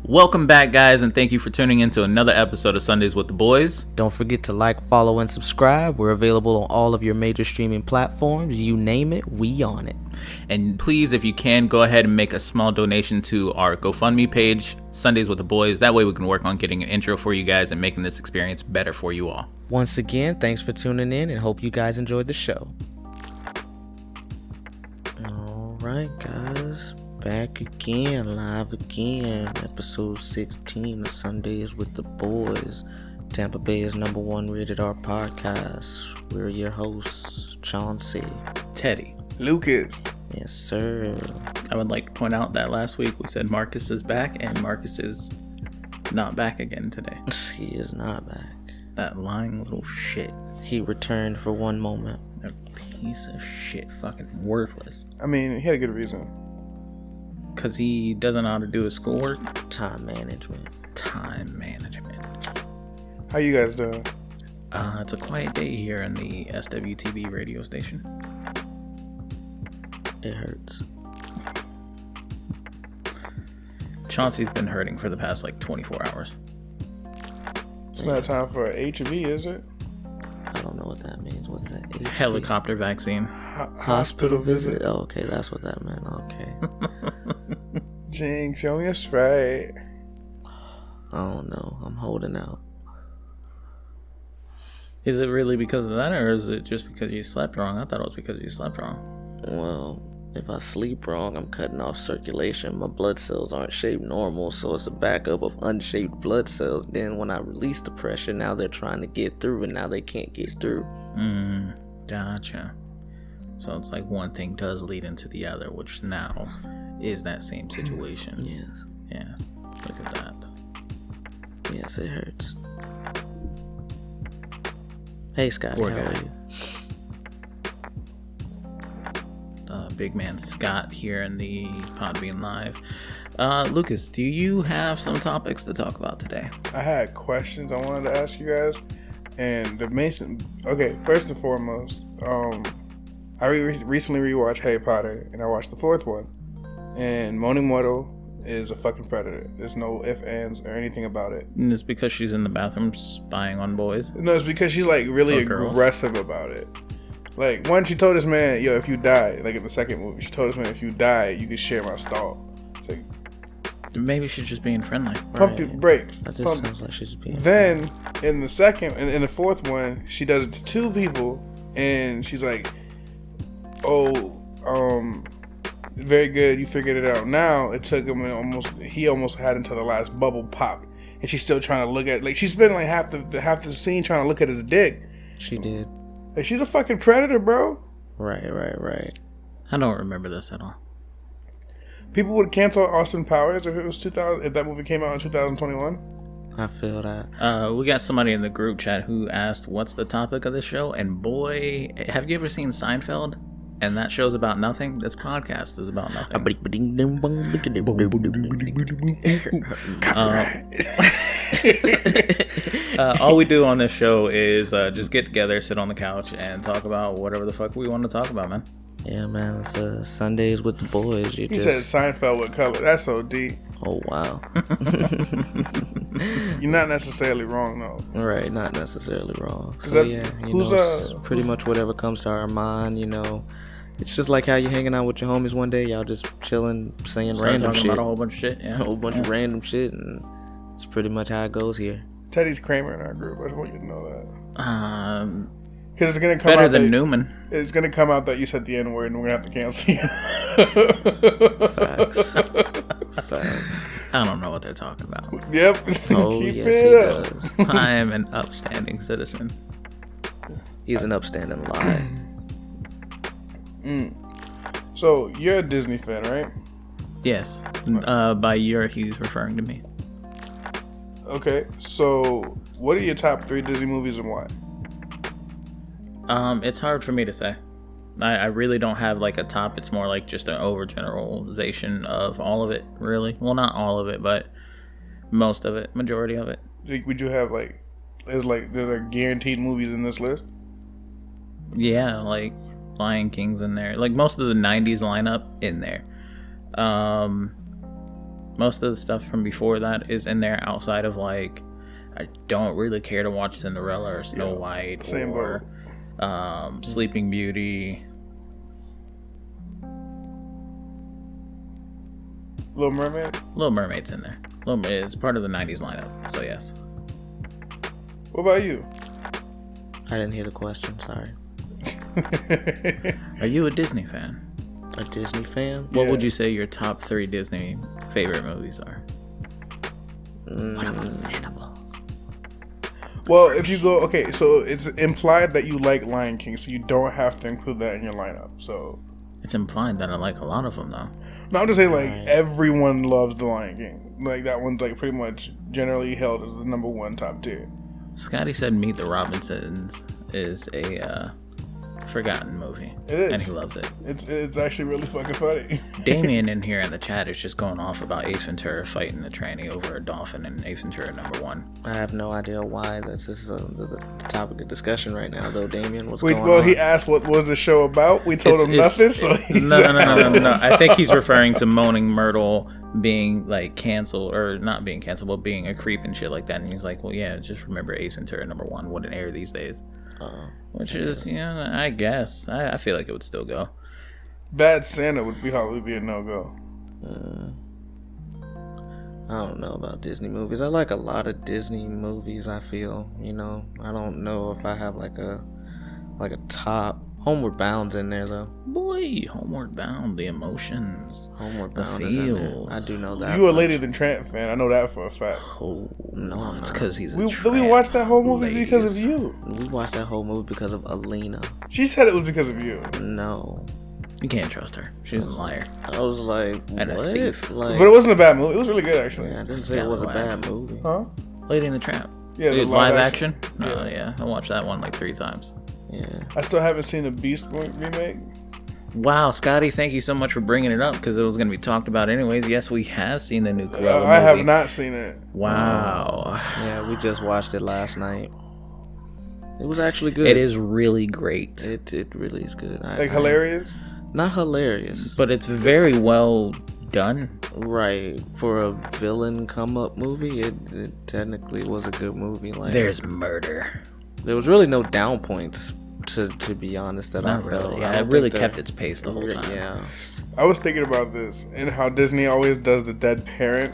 Welcome back, guys, and thank you for tuning in to another episode of Sundays with the Boys. Don't forget to like, follow, and subscribe. We're available on all of your major streaming platforms. You name it, we on it. And please, if you can, go ahead and make a small donation to our GoFundMe page, Sundays with the Boys. That way we can work on getting an intro for you guys and making this experience better for you all. Once again, thanks for tuning in and hope you guys enjoyed the show. All right, guys. Back again, live again, episode 16 of Sundays with the Boys, Tampa Bay's #1 rated R podcast. We're your hosts, Chauncey, Teddy, Lucas. Yes, sir. I would like to point out that last week we said Marcus is back, and Marcus is not back again today. He is not back. That lying little shit. He returned for one moment. A piece of shit, fucking worthless. I mean, he had a good reason. Because he doesn't know how to do his schoolwork. Time management. How you guys doing? It's a quiet day here in the SWTV radio station. It hurts. Chauncey's been hurting for the past 24 hours. It's not time for a H&V, is it? I don't know what that means. What is that? HV? Helicopter vaccine. Hospital visit. Oh, okay, that's what that meant. Okay. Jing, show me a Sprite. I don't know. I'm holding out. Is it really because of that, or is it just because you slept wrong? I thought it was because you slept wrong. Well, if I sleep wrong, I'm cutting off circulation. My blood cells aren't shaped normal, so it's a backup of unshaped blood cells. Then when I release the pressure, now they're trying to get through, and now they can't get through. Gotcha. So it's like one thing does lead into the other, which now is that same situation. Yes. Look at that. Yes, it hurts. Hey, Scott, Poor how guy. are you? Big man Scott here in the Podbean Live. Lucas, do you have some topics to talk about today? I had questions I wanted to ask you guys. And okay, first and foremost, I recently rewatched Harry Potter, and I watched the fourth one. And Monimoto is a fucking predator. There's no ifs, ands, or anything about it. And it's because she's in the bathroom spying on boys? No, it's because she's really aggressive about it. Once she told this man, yo, if you die, in the second movie, she told this man, if you die, you can share my stall. It's maybe she's just being friendly. Pump your brakes. That just sounds like she's being Then, in the fourth one, she does it to two people, and she's like, very good, you figured it out. Now, it took him he almost had until the last bubble popped, and she's still trying to look at, she spent half the scene trying to look at his dick. She did. She's a fucking predator, bro. Right. I don't remember this at all. People would cancel Austin Powers if that movie came out in 2021. I feel that. We got somebody in the group chat who asked, what's the topic of this show? And boy, have you ever seen Seinfeld? And that show's about nothing. This podcast is about nothing. All we do on this show is just get together, sit on the couch, and talk about whatever the fuck we want to talk about, man. Yeah, man. It's Sundays with the Boys. He said Seinfeld with color. That's so deep. Oh, wow. You're not necessarily wrong, though. Right, not necessarily wrong. So, it's pretty much whatever comes to our mind, It's just like how you're hanging out with your homies one day. Y'all just chilling, saying random shit. About a whole bunch of shit, yeah. A whole bunch of random shit, and it's pretty much how it goes here. Teddy's Kramer in our group. I just want you to know that. Because it's going to come better out than Newman. It's going to come out that you said the N-word, and we're going to have to cancel you. Facts. I don't know what they're talking about. Yep. Oh, Keep yes, it he up. does. I am an upstanding citizen. He's an upstanding lie. So, you're a Disney fan, right? Yes. By year, he's referring to me. Okay. So, what are your top 3 Disney movies and why? It's hard for me to say. I really don't have a top. It's more just an overgeneralization of all of it, really. Well, not all of it, but most of it, majority of it. Would you have there guaranteed movies in this list? Yeah, Lion King's in there. Most of the 90s lineup in there. Most of the stuff from before that is in there outside of like, I don't really care to watch Cinderella or Snow White or Sleeping Beauty. Little Mermaid? Little Mermaid's in there. Little Mermaid is part of the 90s lineup, so yes. What about you? I didn't hear the question, sorry. Are you a Disney fan? A Disney fan? What would you say your top 3 Disney favorite movies are? What about Santa Claus? Well, if you go, okay, so it's implied that you like Lion King, so you don't have to include that in your lineup. So it's implied that I like a lot of them, though. No, I'm just saying, like, everyone loves the Lion King. Like, that one's, like, pretty much generally held as the number 1 top tier. Scotty said Meet the Robinsons is a forgotten movie. It is. And he loves it. It's actually really fucking funny. Damien in here in the chat is just going off about Ace Ventura fighting the tranny over a dolphin in Ace Ventura #1. I have no idea why this is the topic of discussion right now, though. Damien, what's going on? Well, he asked what was the show about. We told him nothing, so No. I think he's referring to Moaning Myrtle being like canceled, or not being canceled, but being a creep and shit like that. And he's like, well, yeah, just remember Ace Ventura #1 wouldn't air these days. Which is, I guess. I feel like it would still go. Bad Santa would probably be a no-go. I don't know about Disney movies. I like a lot of Disney movies, I feel. I don't know if I have like a top. Homeward Bound's in there, though. Boy, Homeward Bound, the emotions. Homeward Bound is in there. I do know that. You a Lady than Tramp fan. I know that for a fact. Oh, no, it's because he's a Did we watch that whole movie because of you? We watched that whole movie because of Alina. She said it was because of you. No. You can't trust her. She's a liar. I was like, and what? a thief. Like, but it wasn't a bad movie. It was really good, actually. Yeah, I didn't say it was a bad movie. Huh? Lady and the Tramp. Yeah, the live action? Yeah. Yeah. I watched that one like 3 times. Yeah. I still haven't seen the Beast remake. Wow, Scotty, thank you so much for bringing it up because it was going to be talked about anyways. Yes, we have seen the new Cruella movie. I have not seen it. Wow. Yeah, we just watched it last night. It was actually good. It is really great. It really is good. Hilarious? Not hilarious. But it's very well done. Right. For a villain come-up movie, it technically was a good movie. Like, there's murder. There was really no down points, to be honest, that Not I felt. really. Yeah, it really kept its pace the whole time. Yeah. I was thinking about this and how Disney always does the dead parent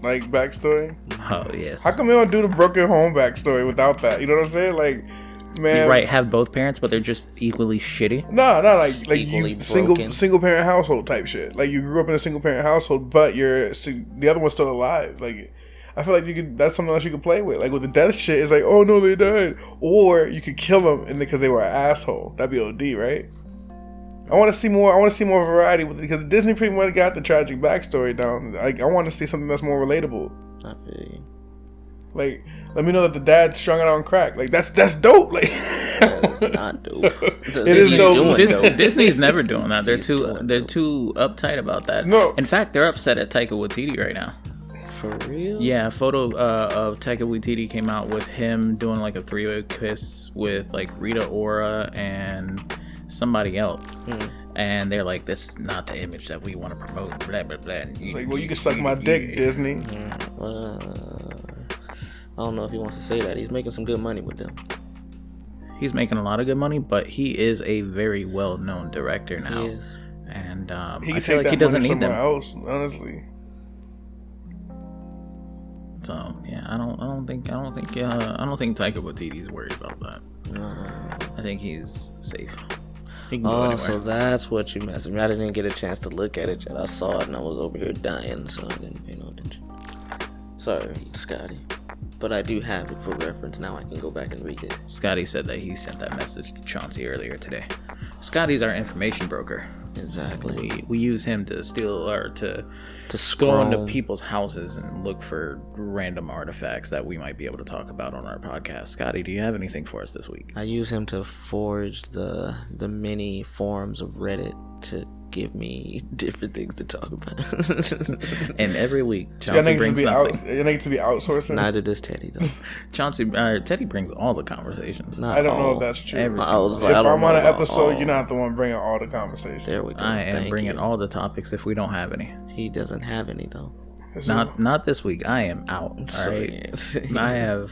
backstory. Oh, yes. How come they don't do the broken home backstory without that? You know what I'm saying? Like, man. You're right, have both parents, but they're just equally shitty. No, not like equally you broken. single parent household type shit. Like, you grew up in a single parent household, but the other one's still alive. Like, I feel like that's something else you could play with. Like, with the death shit, it's like, oh no, they died. Or you could kill them and because they were an asshole. That'd be OD, right? I want to see more. I want to see more variety with it because Disney pretty much got the tragic backstory down. Like, I want to see something that's more relatable. I feel you. Like, let me know that the dad strung it on crack. Like, that's dope. Like, that is not dope. It is dope. Disney's never doing that. They're too uptight about that. No. In fact, they're upset at Taika Waititi right now. For real? Yeah, a photo of Taika Waititi came out with him doing like a 3-way kiss with like Rita Ora and somebody else. And they're like, this is not the image that we want to promote. Blah, blah, blah. Like, well, you can suck my dick, Disney. I don't know if he wants to say that. He's making some good money with them. He's making a lot of good money, but he is a very well-known director now. He is. And he I can feel take like that he doesn't money need them. somewhere else, honestly. So yeah, I don't think Taika Waititi's worried about that. I think he's safe. He can go anywhere. So that's what you messaged me. I didn't get a chance to look at it yet. I saw it and I was over here dying, so I didn't pay no attention. Sorry, Scotty. But I do have it for reference. Now I can go back and read it. Scotty said that he sent that message to Chauncey earlier today. Scotty's our information broker. Exactly. We use him to steal or to go into people's houses and look for random artifacts that we might be able to talk about on our podcast. Scotty, do you have anything for us this week? I use him to forge the many forums of Reddit to give me different things to talk about. And every week, Chauncey brings nothing. You need to be outsourcing? Neither does Teddy, though. Teddy brings all the conversations. I don't know if that's true. If I'm on an episode, you're not the one bringing all the conversations. There we go. I am bringing all the topics if we don't have any. He doesn't have any, though. Not this week. I am out. All right. I have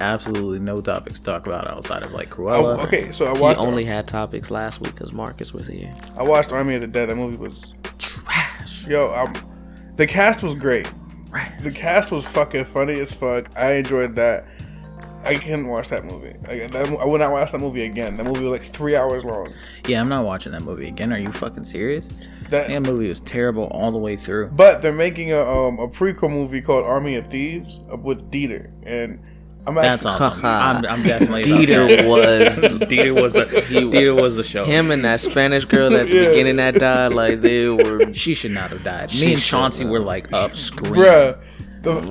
absolutely no topics to talk about outside of like Cruella. Okay, so I watched. He only had topics last week because Marcus was here. I watched Army of the Dead. That movie was Trash. Yo, the cast was great. Trash. The cast was fucking funny as fuck. I enjoyed that. I couldn't watch that movie. I would not watch that movie again. That movie was like 3 hours long. Yeah, I'm not watching that movie again. Are you fucking serious? That movie was terrible all the way through. But they're making a prequel movie called Army of Thieves with Dieter, and that's awesome. I'm definitely Dieter was the show. Him and that Spanish girl at the beginning that died, like they were. She should not have died. Me and Chauncey were like up screaming. Bruh.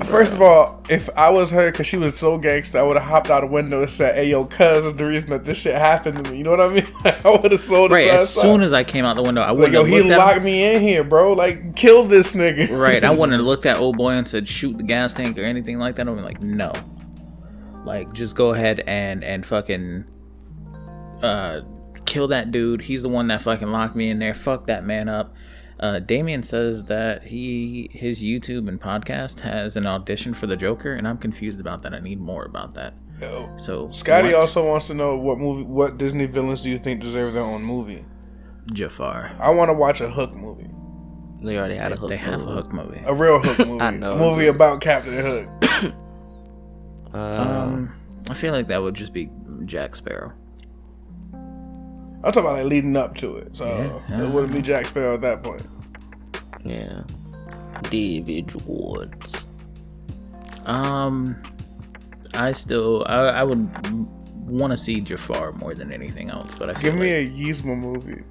First of all, if I was her, because she was so gangster, I would have hopped out the window and said, "Hey, yo, cuz is the reason that this shit happened to me." You know what I mean? I would have sold it. Right, as soon as I came out the window, I would have he locked me in here, bro. Like, kill this nigga. Right, I wouldn't have looked at old boy and said, "Shoot the gas tank" or anything like that. I'd be like, no. Like, just go ahead and fucking kill that dude. He's the one that fucking locked me in there. Fuck that man up. Damien says that his YouTube and podcast has an audition for the Joker, and I'm confused about that. I need more about that. Yo. So Scotty also wants to know what Disney villains do you think deserve their own movie? Jafar. I want to watch a Hook movie. They already had a Hook. They have a Hook movie. A real Hook movie. I know. A movie about Captain Hook. I feel like that would just be Jack Sparrow. I'm talking about like leading up to it, so it wouldn't be Jack Sparrow at that point. Yeah, David Woods. I would want to see Jafar more than anything else, but I feel give me a Yzma movie.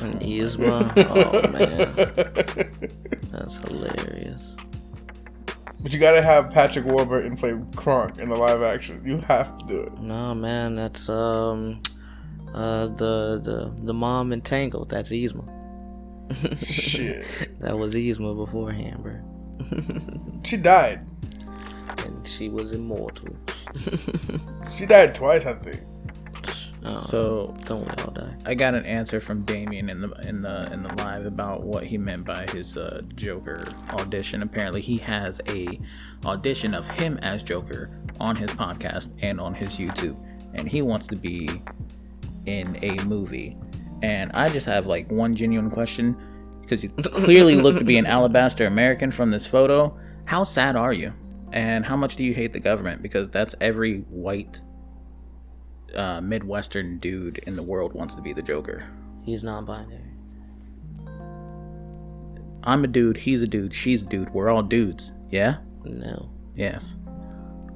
An Yzma? Oh man, that's hilarious. But you gotta have Patrick Warburton play Kronk in the live action. You have to do it. No man, that's the mom in Tangled. That's Yzma. Shit. That was Yzma beforehand, bro. She died. And she was immortal. She died twice, I think. So don't we all die? I got an answer from Damien in the live about what he meant by his Joker audition. Apparently, he has a audition of him as Joker on his podcast and on his YouTube, and he wants to be in a movie. And I just have like one genuine question, because you clearly look to be an Alabaster American from this photo. How sad are you? And how much do you hate the government? Because that's every white Midwestern dude in the world wants to be the Joker. He's non-binary. I'm a dude, he's a dude, she's a dude. We're all dudes. Yeah? No. Yes.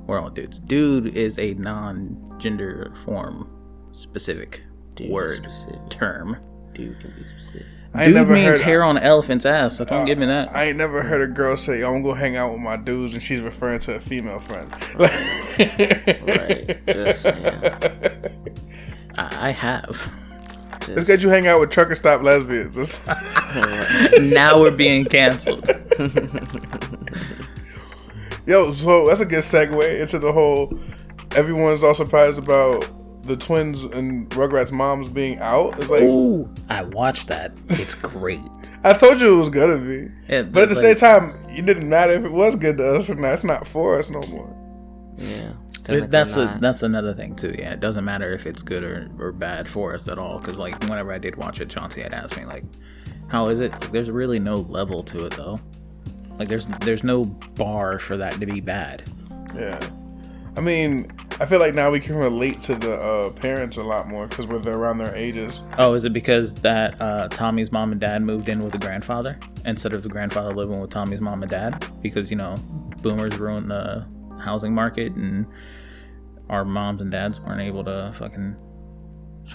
We're all dudes. Dude is a non-gender form specific term. Dude can be specific. Dude means hair on an elephant's ass, so don't give me that. I ain't never heard a girl say, I'm gonna go hang out with my dudes, and she's referring to a female friend. Right. Just saying. I have. Let's get you hang out with trucker stop lesbians. Now we're being canceled. Yo, so that's a good segue into the whole, everyone's all surprised about the twins and Rugrats' moms being out. It's like, ooh, I watched that. It's great. I told you it was gonna be. Yeah, but at the same time, it didn't matter if it was good to us or not. It's not for us no more. Yeah. That's another thing too. Yeah, it doesn't matter if it's good or bad for us at all. Because like whenever I did watch it, Chauncey had asked me like, "How is it?" Like, there's really no level to it though. Like there's no bar for that to be bad. Yeah. I mean, I feel like now we can relate to the parents a lot more because they're around their ages. Oh, is it because that Tommy's mom and dad moved in with the grandfather instead of the grandfather living with Tommy's mom and dad? Because, you know, boomers ruined the housing market and our moms and dads weren't able to fucking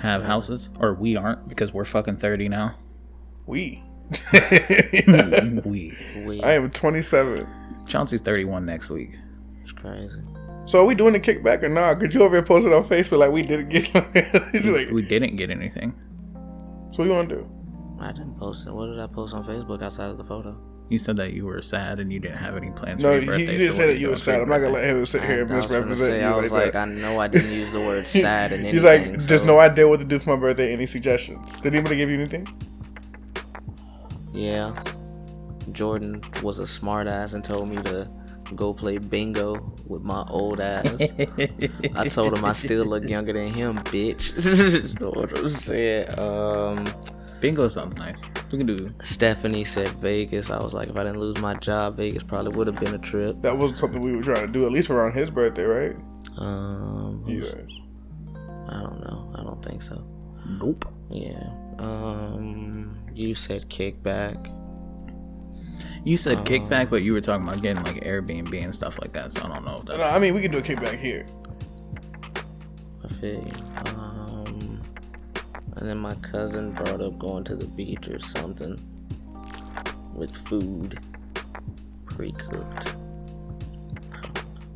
have houses. Or we aren't because we're fucking 30 now. We. We. I am 27. Chauncey's 31 next week. It's crazy. So are we doing the kickback or not? Could you over here post it on Facebook like we didn't get like, we didn't get anything. So what do you want to do? I didn't post it. What did I post on Facebook outside of the photo? You said that you were sad and you didn't have any plans no, for your birthday. You didn't say that you were sad. I'm not going to let him sit here and misrepresent you. I was like, I know I didn't use the word sad in anything. He's like, just no idea what to do for my birthday. Any suggestions? Did anybody give you anything? Yeah. Jordan was a smart ass and told me to go play bingo with my old ass. I told him I still look younger than him, bitch. Know what I'm saying? Bingo sounds nice. We can do. Stephanie said Vegas. I was like, if I didn't lose my job, Vegas probably would have been a trip. That was something we were trying to do, at least around his birthday, right? Yes. I don't know. I don't think so. Nope. Yeah. You said kickback. You said kickback, but you were talking about getting like Airbnb and stuff like that, so I don't know if that's... No, I mean, we can do a kickback here. I feel you. And then my cousin brought up going to the beach or something with food pre-cooked.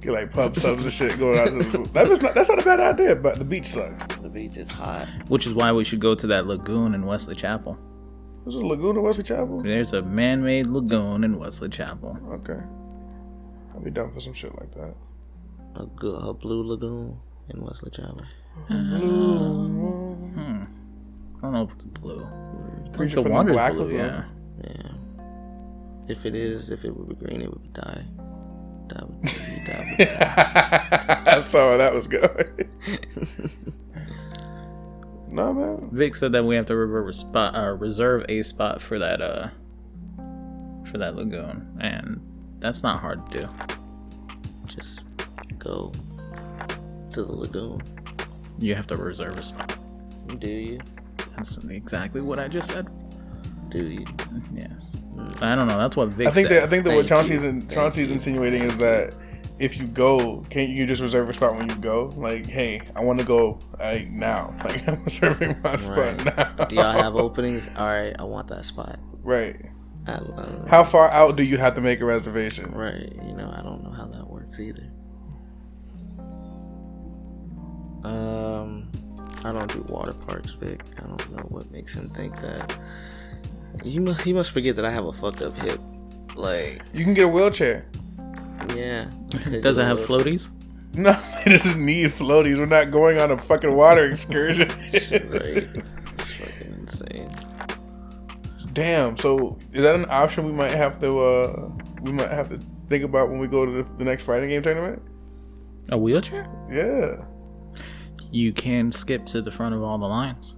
Get like pub subs and shit going out to the that's not a bad idea, but the beach sucks. The beach is hot. Which is why we should go to that lagoon in Wesley Chapel. There's a lagoon in Wesley Chapel? There's a man-made lagoon in Wesley Chapel. Okay. I'll be down for some shit like that. A blue lagoon in Wesley Chapel. I don't know if it's blue. Creature The from water's Black blue, Lagoon. yeah. Yeah. If it would be green, it would die. That would die. I saw where that was going. No, man. Vic said that we have to reserve a spot for that lagoon, and that's not hard to do. Just go to the lagoon. You have to reserve a spot. Do you? That's exactly what I just said. Do you? Yes. I don't know. That's what Vic I think said. that what Chauncey's insinuating is that if you go, can't you just reserve a spot when you go? Like, hey, I want to go now. Like, I'm reserving my spot now. Do y'all have openings? All right, I want that spot. Right. I don't know. How far out do you have to make a reservation? Right. I don't know how that works either. I don't do water parks, Vic. I don't know what makes him think that. He must forget that I have a fucked up hip. Like, you can get a wheelchair. Yeah. Does it have floaties? No, they just need floaties. We're not going on a fucking water excursion. Right. It's fucking insane. Damn. So is that an option we might have to think about when we go to the next fighting game tournament? A wheelchair? Yeah. You can skip to the front of all the lines.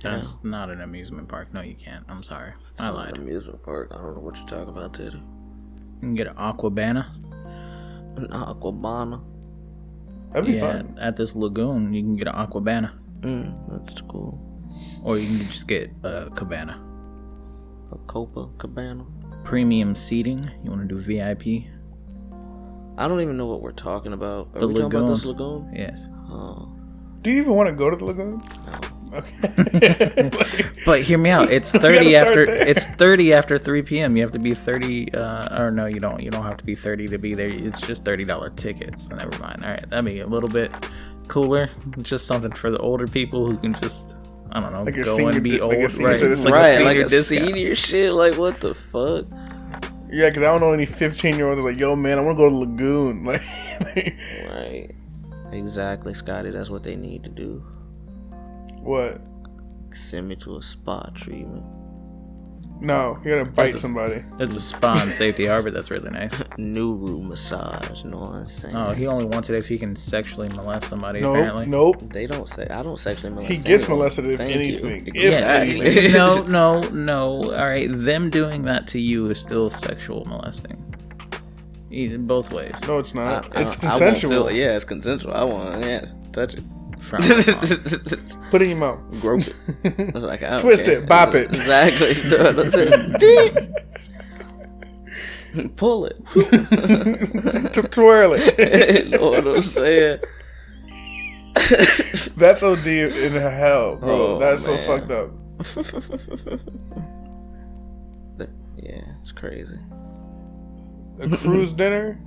That's Yeah. not an amusement park. No, you can't. I'm sorry. It's I not lied. an amusement park. I don't know what you're talking about, Teddy. You can get an Aquabana. An aquabana. That'd be fun. At this lagoon, you can get an Aquabana. That's cool. Or you can just get a cabana. A Copa Cabana. Premium seating. You want to do VIP? I don't even know what we're talking about. Are The we talking about lagoon. this lagoon? Yes. Oh, Do you even want to go to the lagoon? no. Okay. But hear me out. It's 30 after 3 p.m. You have to be 30. Or no, you don't. You don't have to be 30 to be there. It's just $30 tickets. Never mind. All right, that'd be a little bit cooler. Just something for the older people who can just, I don't know, Like a go senior and be di- old. like a senior Right, citizen. Like a discount. senior shit. Like, what the fuck? Yeah, because I don't know any 15-year-olds that's like, yo, man, I want to go to the lagoon. Like, Right. Exactly, Scotty. That's what they need to do. what? Send me to a spa treatment. No, you gotta bite somebody. There's a spa in Safety Harbor that's really nice. Nuru massage. Know what I'm saying? Oh, he only wants it if he can sexually molest somebody, Nope, apparently. nope. They don't say. I don't sexually molest. He gets anyone. molested if Thank anything. you. If Exactly. anything. No. All right, them doing that to you is still sexual molesting. Both ways. No, it's not. It's I won't consensual. feel, yeah, it's consensual. I want touch it. Frowned upon. Put it in your mouth. Grope it. I was like, I don't Twist care. it, bop it. Exactly. That's it. Pull it. Twirl it. Know what I'm saying? That's OD in hell, bro. Oh, That's man. so fucked up. Yeah, it's crazy. A cruise dinner?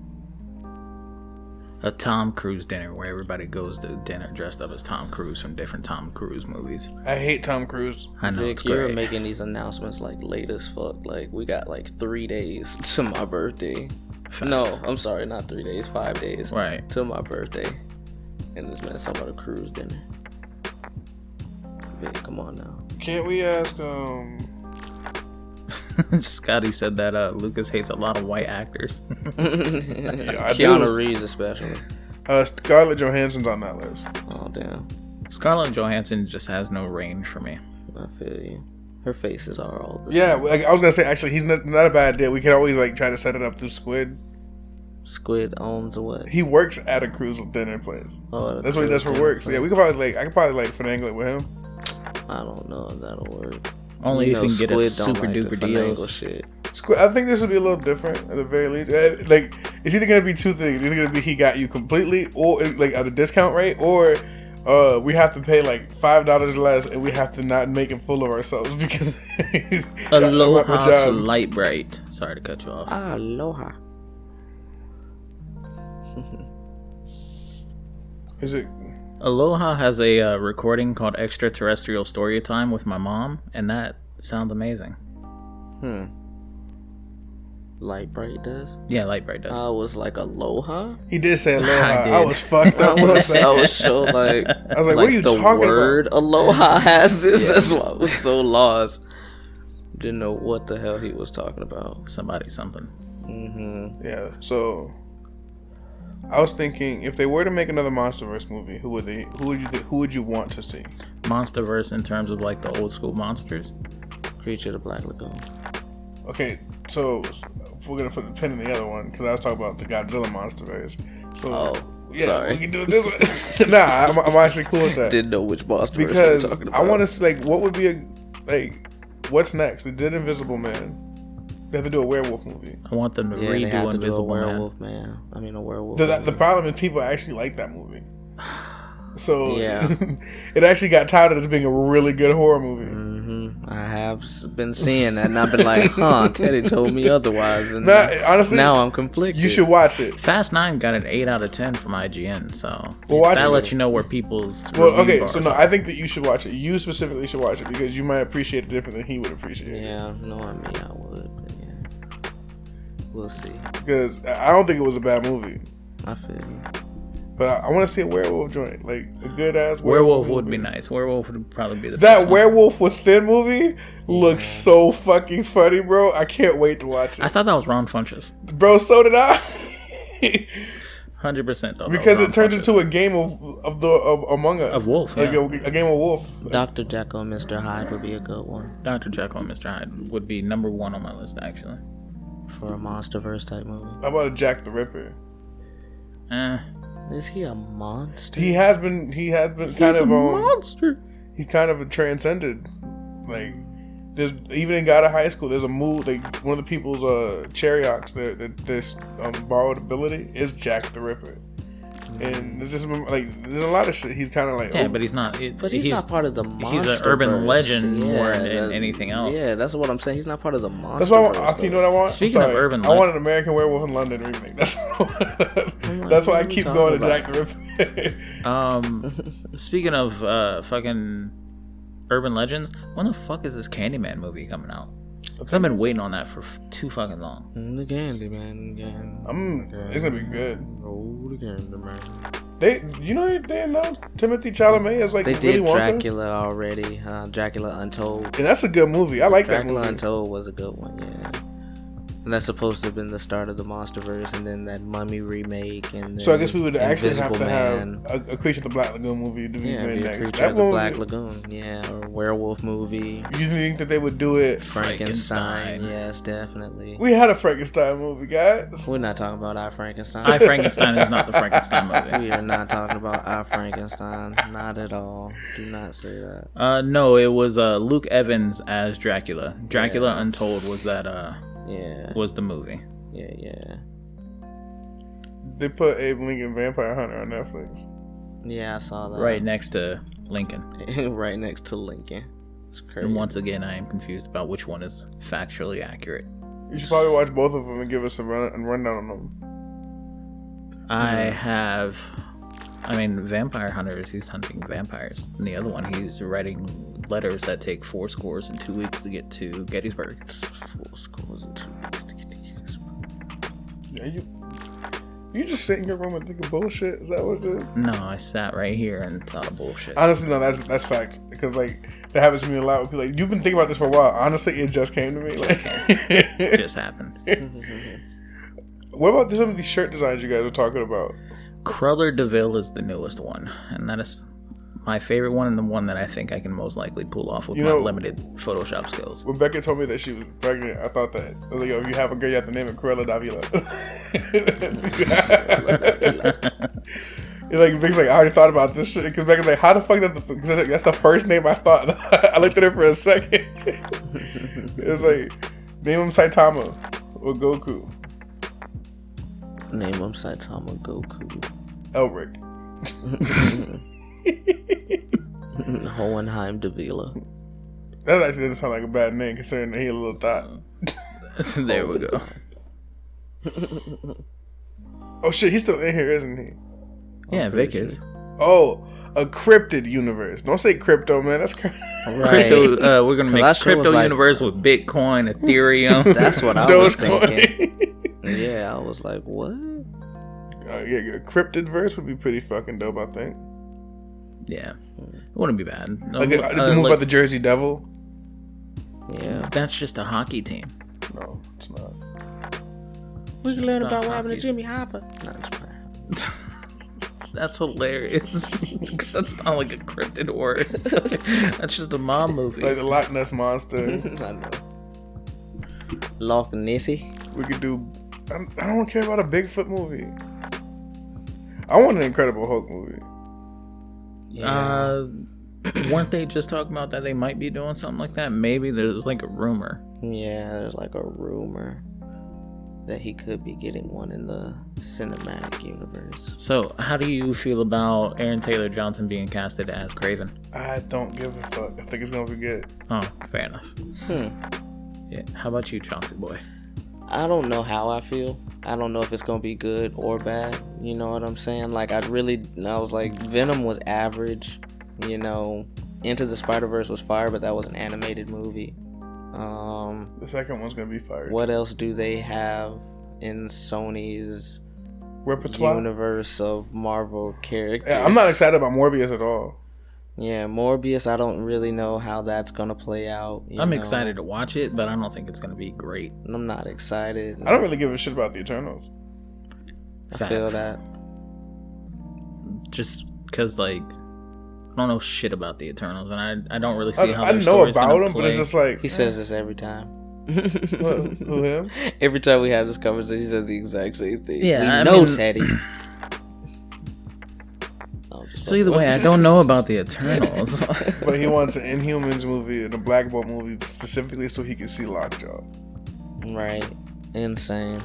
A Tom Cruise dinner where everybody goes to dinner dressed up as Tom Cruise from different Tom Cruise movies. I hate Tom Cruise. I know, Vic, it's you're great. making these announcements like late as fuck. Like, we got like 3 days to my birthday. Facts. No, I'm sorry, not 3 days, 5 days. Right. To my birthday. And this man's talking about a cruise dinner. Vic, come on now. Can't we ask Scotty said that Lucas hates a lot of white actors. Yeah, Keanu Reeves especially. Scarlett Johansson's on that list. Oh damn. Scarlett Johansson just has no range for me. I feel you. Her faces are all the Yeah, same. like I was gonna say, actually, he's not a bad idea. We could always like try to set it up through Squid. Squid owns a what? He works at a cruise dinner place. Oh, That's what he does for work. So yeah, we could probably I could probably finagle it with him. I don't know if that'll work. Only if you can get a Squid don't super like to duper finagle deal. shit. Squid, I think this would be a little different at the very least. Like it's either gonna be two things. It's either gonna be he got you completely, or like at a discount rate, or we have to pay like $5 less, and we have to not make a fool of ourselves because Aloha to Light Bright. Sorry to cut you off. Aloha. Is it? Aloha has a recording called Extraterrestrial Story Time with my mom, and that sounds amazing. Light Bright does? Yeah, Light Bright does. I was like Aloha? He did say aloha. did. I was fucked up. I was so like, I was like, what are you the talking word about? Aloha has this. That's why I was so lost. Didn't know what the hell he was talking about. Somebody something. Yeah. So I was thinking, if they were to make another MonsterVerse movie, who would you want to see? MonsterVerse in terms of like the old school monsters. Creature of the Black Lagoon. Okay, so we're gonna put the pin in the other one because I was talking about the Godzilla MonsterVerse. So yeah, sorry. we can do it this way. Nah, I'm actually cool with that. Didn't know which MonsterVerse Because we were talking about. I want to see like what would be what's next? They did Invisible Man. They have to do a werewolf movie. I want them to Yeah, they have redo to do a Invisible Man. werewolf man. I mean a werewolf. The problem is people actually like that movie. So Yeah. it actually got touted as being a really good horror movie. I have been seeing that, and I've been like, Teddy told me otherwise, and Honestly, now I'm conflicted. you should watch it. Fast 9 got an 8 out of 10 from IGN, so Well, watch that it lets then. you know where people's Well, review okay, bars so no, are. I think that you should watch it. You specifically should watch it because you might appreciate it different than he would appreciate it. Yeah, knowing me, I would, but yeah, we'll see. Because I don't think it was a bad movie, I feel you. but I want to see a werewolf joint, like a good ass Werewolf movie. would be nice. Werewolf would probably be the That best one. Werewolf with Thin movie looks so fucking funny, bro. I can't wait to watch it, I thought that was Ron Funches. bro. So did I. 100% though. Because it turns into a game of Among Us. Of Wolf, Like yeah. a game of Wolf. Dr. Jekyll and Mr. Hyde would be a good one Dr. Jekyll and Mr. Hyde would be number 1 on my list, actually. for a MonsterVerse type movie. How about a Jack the Ripper? Is he a monster? He has been kind He's of a monster. he's kind of transcended. Like there's even in God of High School, there's a move like one of the people's Cheriox that borrowed ability is Jack the Ripper. And there's just like there's a lot of shit. He's kind of like Yeah, but he's not. But he's not part of the monster. He's an urban legend more than anything else. Yeah, that's what I'm saying. He's not part of the monster. That's why you know what I want. Speaking of urban I want an American Werewolf in London remake. That's why I keep going to Jack the Ripper. Speaking of fucking urban legends, when the fuck is this Candyman movie coming out? Because I've been waiting on that for too fucking long. The Candyman again. It's gonna be good. Oh, the Candyman. They announced Timothy Chalamet as like They Willy did Wonka, Dracula already. Dracula Untold. and that's a good movie. I like Dracula that movie. Untold was a good one, yeah. And that's supposed to have been the start of the MonsterVerse, and then that Mummy remake, and then So I guess we would actually have Invisible to Man. have a Creature of the Black Lagoon movie to be Yeah, made be a next. Creature That of the one, Black Lagoon, yeah, or a werewolf movie. you think that they would do it? Frankenstein, yes, definitely. We had a Frankenstein movie, guys. We're not talking about our Frankenstein. I Frankenstein is not the Frankenstein movie. We are not talking about our Frankenstein. Not at all. Do not say that. No, it was Luke Evans as Dracula. Dracula Untold was that. Yeah. Was the movie. Yeah. They put Abe Lincoln Vampire Hunter on Netflix. Yeah, I saw that. Right next to Lincoln. Right next to Lincoln. It's crazy. And once again, I am confused about which one is factually accurate. You should probably watch both of them and give us a rundown on them. Vampire Hunters, he's hunting vampires. And the other one, he's writing letters that take 4 scores and 2 weeks to get to Gettysburg. 4 scores and 2 weeks to get to Gettysburg. Yeah, You just sit in your room and think of bullshit? Is that what it is? No, I sat right here and thought of bullshit. Honestly, no, that's facts. Because, like, that happens to me a lot with people. Like, you've been thinking about this for a while. Honestly, it just came to me. Like, It just happened. What about some of these shirt designs you guys are talking about? Cruller DeVille is the newest one, and that is my favorite one and the one that I think I can most likely pull off with my limited Photoshop skills. When Becca told me that she was pregnant, I thought that, I was like, yo, if you have a girl, you have to name it Cruella Davila. Like, Vic's like, I already thought about this shit. Because Becca's like, how the fuck that's the first name I thought. I looked at it for a second. It was like, name him Saitama or Goku. Name him Saitama Goku. Elric. Hohenheim Davila. That actually doesn't sound like a bad name considering that he a little thought. There we go. Oh shit, he's still in here, isn't he? Yeah, Vic is. Oh, a cryptid universe. Don't say crypto, man. That's crazy. Right. Crypto, we're gonna make crypto universe with Bitcoin, Ethereum. That's what I was thinking. Yeah, I was like, what? Yeah, a cryptid verse would be pretty fucking dope, I think. Yeah, it wouldn't be bad. Like the movie about the Jersey Devil. Yeah, that's just a hockey team. No, it's not. We can learn about what happened to Jimmy Hopper. No, it's fine. That's hilarious. That's not like a cryptid word. That's just a mom movie. Like the Loch Ness Monster. I know. Loch Nessie. We could do. I don't care about a Bigfoot movie. I want an Incredible Hulk movie. Yeah. Weren't they just talking about that they might be doing something like that? Maybe there's like a rumor. Yeah, there's like a rumor that he could be getting one in the cinematic universe. So, how do you feel about Aaron Taylor Johnson being casted as Kraven? I don't give a fuck. I think it's gonna be good. Oh, fair enough. Yeah. How about you, Chauncey boy? I don't know how I feel. I don't know if it's gonna be good or bad. You know what I'm saying? Like, I was like, Venom was average. You know, Into the Spider-Verse was fire, but that was an animated movie. The second one's gonna be fire. What else do they have in Sony's repertoire universe of Marvel characters? Yeah, I'm not excited about Morbius at all. Yeah, Morbius, I don't really know how that's gonna play out. I'm excited to watch it, but I don't think it's gonna be great. I'm not excited. I don't really give a shit about the Eternals. I feel that. Just because, like, I don't know shit about the Eternals, and I don't really see how I their know story's about gonna them, play. but it's just like... He says this every time. Who, him? Every time we have this conversation, he says the exact same thing. Yeah, we know, Teddy. So either way, I don't know about the Eternals. But he wants an Inhumans movie and a Black Bolt movie specifically so he can see Lockjaw. Right. Insane.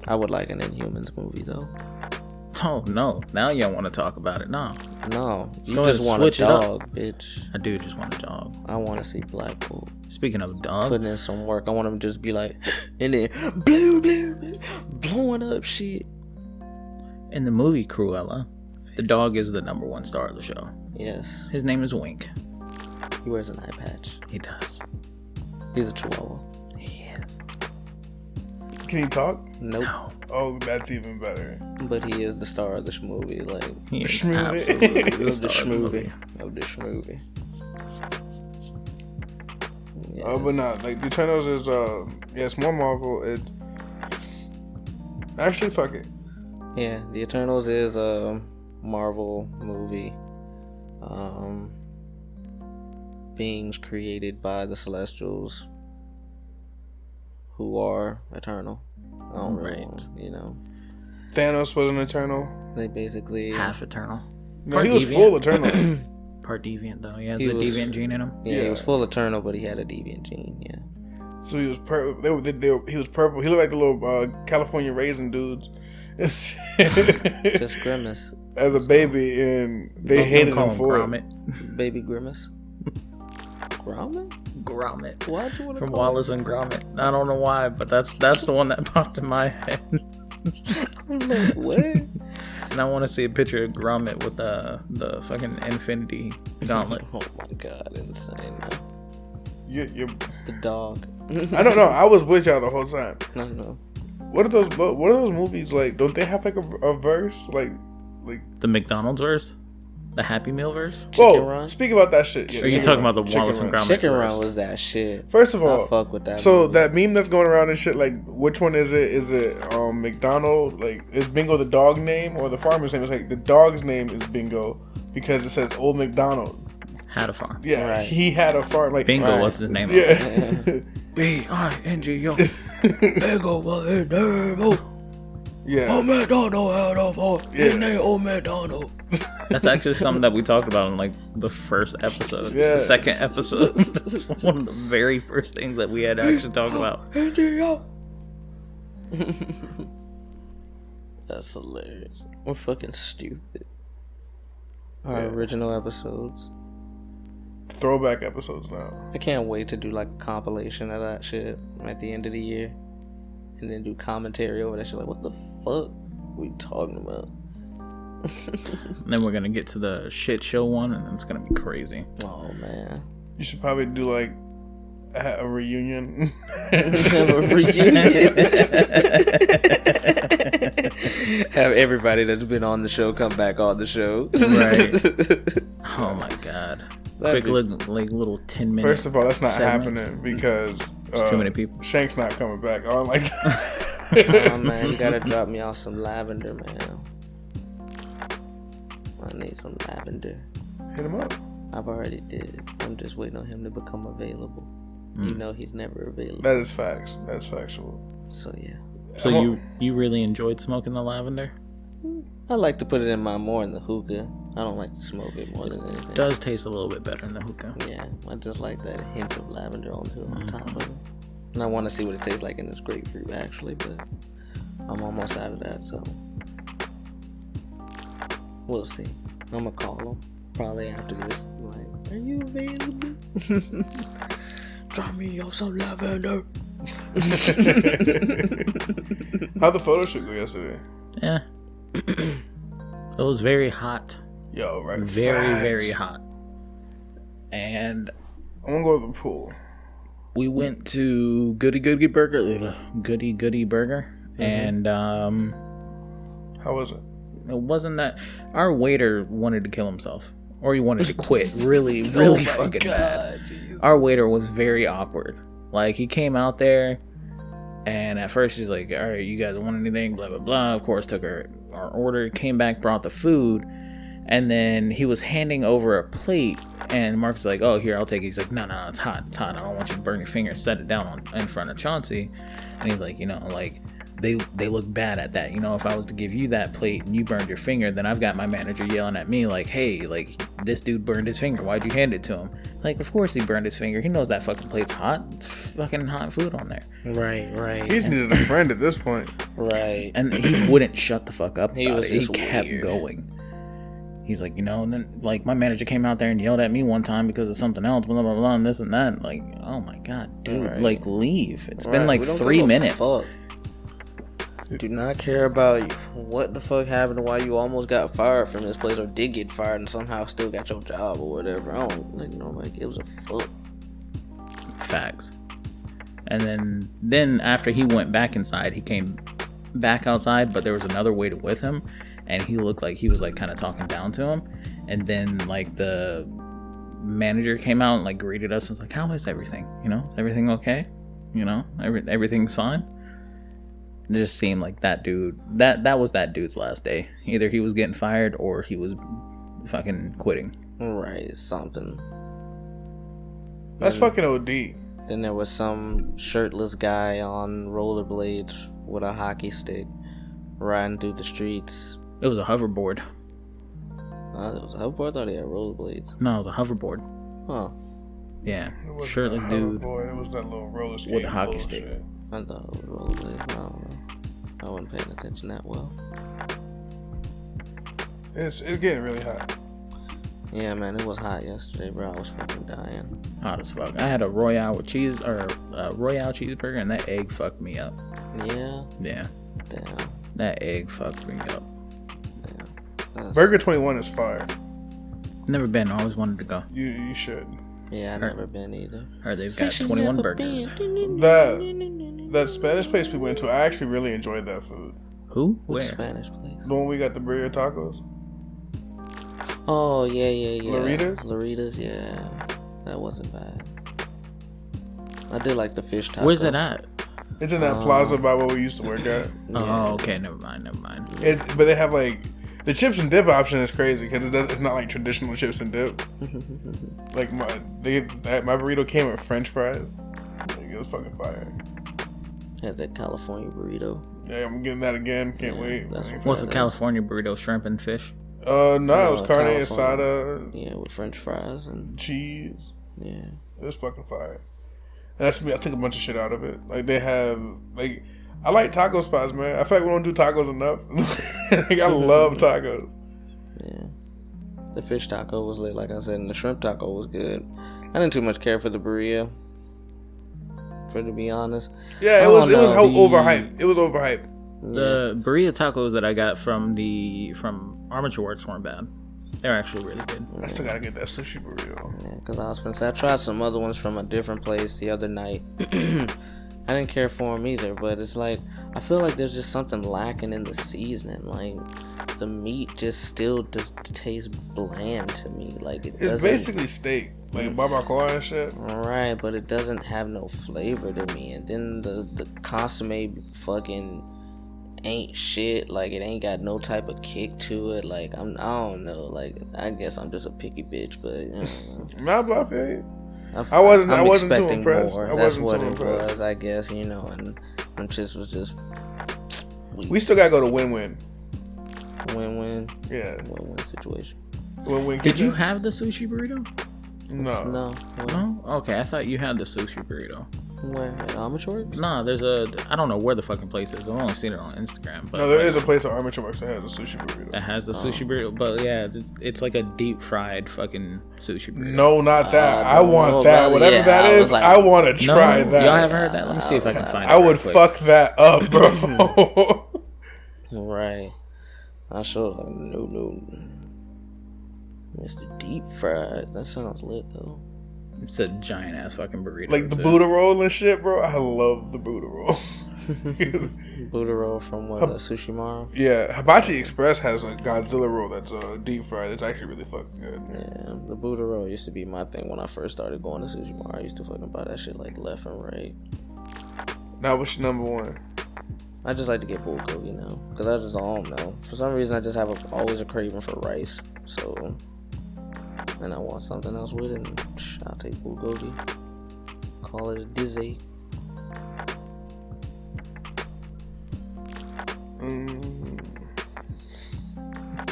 I would like an Inhumans movie, though. Oh, no. Now you don't want to talk about it. No. No. Let's you just want a dog, bitch. I do just want a dog. I want to see Black Bolt. Speaking of dog. Putting in some work. I want him to just be like, and then, blowing up shit. In the movie Cruella, the dog is the number one star of the show. Yes. His name is Wink. He wears an eye patch. He does. He's a chihuahua. He is. Can he talk? Nope. No. Oh, that's even better. But he is the star of this movie. Like, he is Schmovie. absolutely of the star of the movie. schmovie. Of the schmovie. Yes. But not like the Eternals is it's more Marvel. It actually fuck it. Yeah, the Eternals is a Marvel movie. Beings created by the Celestials, who are eternal. You know. Thanos was an Eternal. They basically half eternal. No, he was full Eternal. Part deviant though. He has the deviant gene in him. Yeah, he was full Eternal, but he had a deviant gene. Yeah. So he was purple. He was purple. He looked like the little California raisin dudes. Just Grimace. As a baby, and they hated him for Gromit. Baby Grimace. Gromit? Gromit. Why'd you want to From Wallace and Gromit. I don't know why, but that's the one that popped in my head. I'm like, what? And I want to see a picture of Gromit with the fucking Infinity Gauntlet. Oh my god, insane, man. You're the dog. I don't know. I was with y'all the whole time. No. What are those movies like? Don't they have like a verse like the McDonald's verse, the Happy Meal verse? Whoa! Speak about that shit. Yeah, are you talking about the Wallace and Gromit? Chicken Run was that shit. First of all, I fuck with that. So movie. that meme that's going around and shit, like, which one is it? Is it McDonald? Like, is Bingo the dog name or the farmer's name? It's like the dog's name is Bingo because it says Old McDonald had a farm. Yeah, right. He had a farm. Like Bingo was his name. Yeah. B-I-N-G-O. Bingo was his name. Yeah. Old McDonald had a farm. His name Old McDonald. That's actually something that we talked about in like the first episode. Yeah. The second episode. One of the very first things that we had to actually talk about. That's hilarious. We're fucking stupid. Our original episodes. Throwback episodes now. I can't wait to do like a compilation of that shit at the end of the year. And then do commentary over that shit. Like, what the fuck are we talking about? And then we're going to get to the shit show one, and it's going to be crazy. Oh, man. You should probably do like a reunion. Have everybody that's been on the show come back on the show. Right. Oh, my God. Quick little 10-minute. First of all, that's not happening because too many people. Shank's not coming back. Oh my God. Oh man, you gotta drop me off some lavender, man. I need some lavender. Hit him up. I've already did. I'm just waiting on him to become available. You know he's never available. That is facts. That's factual. So yeah. So you really enjoyed smoking the lavender? I like to put it in my more in the hookah. I don't like to smoke it more than anything. It does taste a little bit better in the hookah. Yeah, I just like that hint of lavender on top of it. And I want to see what it tastes like in this grapefruit, actually, but I'm almost out of that, so we'll see. I'm gonna call him probably after this. I'm like, are you available? Drop me off some lavender. How'd the photo shoot go yesterday? Yeah. It was very hot. Yo, right. Very hot. And I'm gonna go to the pool. We went to Goody Burger. Goody Burger. Mm-hmm. And how was it? It wasn't that our waiter wanted to kill himself. Or he wanted to quit really fucking bad. Jesus. Our waiter was very awkward. Like, he came out there, and at first he's like, all right, you guys want anything? Blah, blah, blah. Of course, took our order, came back, brought the food, and then he was handing over a plate, and Mark's like, oh, here, I'll take it. He's like, no, it's hot. I don't want you to burn your finger. Set it down in front of Chauncey. And he's like, like, they look bad at that. If I was to give you that plate and you burned your finger, then I've got my manager yelling at me like, hey, like, this dude burned his finger. Why'd you hand it to him? Like, of course he burned his finger. He knows that fucking plate's hot. It's fucking hot food on there. Right. He's needed a friend at this point. Right. And he wouldn't shut the fuck up about it. He kept weird. Going. He's like, and then, like, my manager came out there and yelled at me one time because of something else, blah, blah, blah, and this and that. Like, oh my God, dude, like, leave. It's been like 3 minutes. Fuck. Do not care about what the fuck happened, why you almost got fired from this place or did get fired and somehow still got your job or whatever. I don't, like, it was a fuck. Facts. And then after he went back inside, he came back outside, but there was another waiter with him, and he looked like he was like kind of talking down to him. And then like the manager came out and like greeted us and was like, how is everything? Is everything okay? Everything's fine. It just seemed like that dude, that was that dude's last day. Either he was getting fired or he was fucking quitting. Right, something. That's fucking OD. Then there was some shirtless guy on rollerblades with a hockey stick riding through the streets. It was a hoverboard. It was a hoverboard? I thought he had rollerblades. No, it was a hoverboard. Huh. Yeah, shirtless dude. It was that little roller skate with a hockey bullshit. stick. I thought it was rollerblades. I don't know. I wasn't paying attention that well. It's getting really hot. Yeah, man, it was hot yesterday, bro. I was fucking dying. Hot as fuck. I had a Royale with cheese, or a Royale cheeseburger, and that egg fucked me up. Yeah? Yeah. Damn. That egg fucked me up. Damn. Burger 21 is fire. Never been. I always wanted to go. You should. Yeah, I've never been either. Or they've got 21 burgers. that Spanish place we went to, I actually really enjoyed that food. Who? Which Where? Spanish place? The one we got the burrito tacos. Oh, yeah. Laritas? Yeah. That wasn't bad. I did like the fish taco. Where's it at? It's in that plaza by where we used to work at. Oh, okay. Never mind. But they have like the chips and dip option is crazy because it's not like traditional chips and dip. Like my burrito came with French fries. Like, it was fucking fire. Had that California burrito. Yeah, I'm getting that again. Can't wait. What's a California burrito? Shrimp and fish? No, it was carne asada. Yeah, with French fries and cheese. Yeah, it was fucking fire. And that's me. I took a bunch of shit out of it. Like they have like. I like taco spots, man. I feel like we don't do tacos enough. Like, I love tacos. Yeah. The fish taco was lit, like I said, and the shrimp taco was good. I didn't too much care for the burrito, to be honest. Yeah, it was overhyped. It was overhyped. The burrito tacos that I got from Armature Works weren't bad. They're actually really good. I still gotta get that sushi burrito. Yeah, because I was gonna say I tried some other ones from a different place the other night. I didn't care for them either, but it's like I feel like there's just something lacking in the seasoning. Like the meat just still just tastes bland to me. Like it's basically steak, like barbacoa and shit. Right, but it doesn't have no flavor to me. And then the consomme fucking ain't shit. Like it ain't got no type of kick to it. Like I don't know. Like I guess I'm just a picky bitch, but you know. Not bluffing. I wasn't too impressed. That's what it was, I guess, you know, and them shits was just weak. We still gotta go to win-win. Win-win? Yeah. Win-win situation. Win-win. Did you have the sushi burrito? No. No? Okay, I thought you had the sushi burrito. Where? At Armature Works? No, I don't know where the fucking place is. I've only seen it on Instagram. But no, there is a place at Armature Works that has a sushi burrito. That has the sushi burrito, but yeah, it's like a deep fried fucking sushi burrito. No, not that. I want that. Whatever that is, I want to try that. Y'all haven't heard that? Let me see if I can find it. I would fuck that up, bro. Right. I sure like no. Mr. Deep Fried. That sounds lit though. It's a giant ass fucking burrito. Like the Buddha roll and shit, bro. I love the Buddha roll. Buddha roll from what? Sushi Mara? Yeah, Hibachi Express has a Godzilla roll that's deep fried. It's actually really fucking good. Yeah, the Buddha roll used to be my thing when I first started going to Sushi Mara. I used to fucking buy that shit like left and right. Now, what's your number one? I just like to get bulgogi now, because I just don't know. For some reason, I just have always a craving for rice. So, and I want something else with it, and I'll take bulgogi. Call it a dizzy.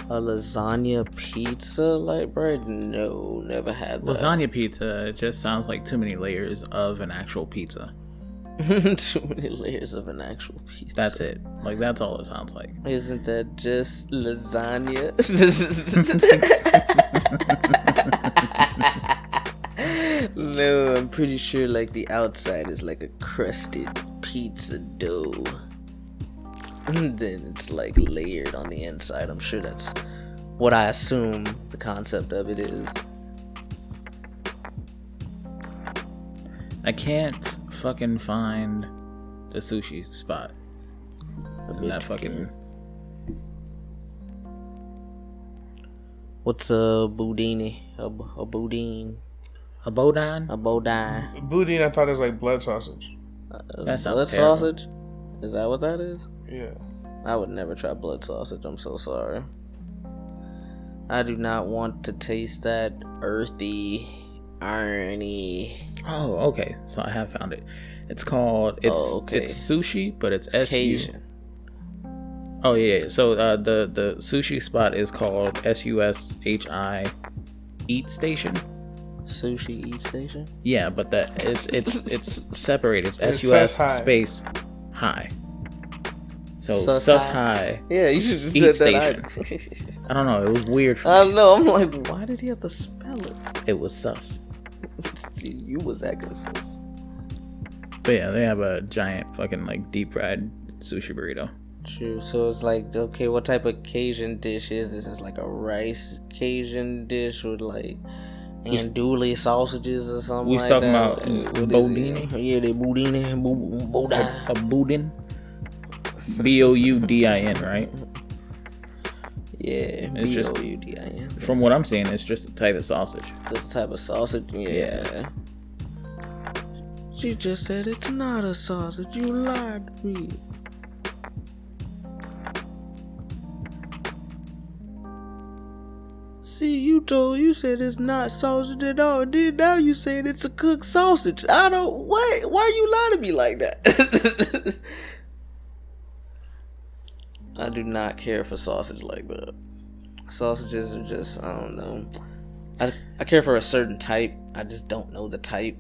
A lasagna pizza, like, bro? No, never had that. Lasagna pizza, it just sounds like too many layers of an actual pizza. Too many layers of an actual pizza. That's it. Like, that's all it sounds like. Isn't that just lasagna? No, I'm pretty sure like the outside is like a crusted pizza dough. And then it's like layered on the inside. I'm sure that's what I assume the concept of it is. I can't fucking find the sushi spot. That fucking. What's a boudin? A boudin? A boudin? A boudin. Boudin, I thought it was like blood sausage. That sounds blood terrible. sausage? Is that what that is? Yeah. I would never try blood sausage. I'm so sorry. I do not want to taste that earthy, irony. Oh, okay. So I have found it. It's called. It's sushi, but it's Cajun. Oh yeah. So the sushi spot is called SUSHI Eat Station. Sushi Eat Station. Yeah, but it's separated. It's SUS space high. So sus high. Yeah, you should just Eat said that. Station. I don't know. It was weird for me. I don't know. I'm like, why did he have to spell it? It was sus. You was acting sus. But yeah, they have a giant fucking like deep fried sushi burrito. True. So it's like, okay, what type of Cajun dish is this? Is like a rice Cajun dish with like andouille sausages or something we like talking that. about boudin? Yeah, they boudin. A boudin? Boudin, right? Yeah, It's just boudin. from what I'm seeing, it's just a type of sausage. This type of sausage, yeah. She just said it's not a sausage. You lied to me. See, you said it's not sausage at all. Then now you said it's a cooked sausage. I don't. Why you lie to me like that? I do not care for sausage like that. Sausages are just, I don't know. I care for a certain type. I just don't know the type.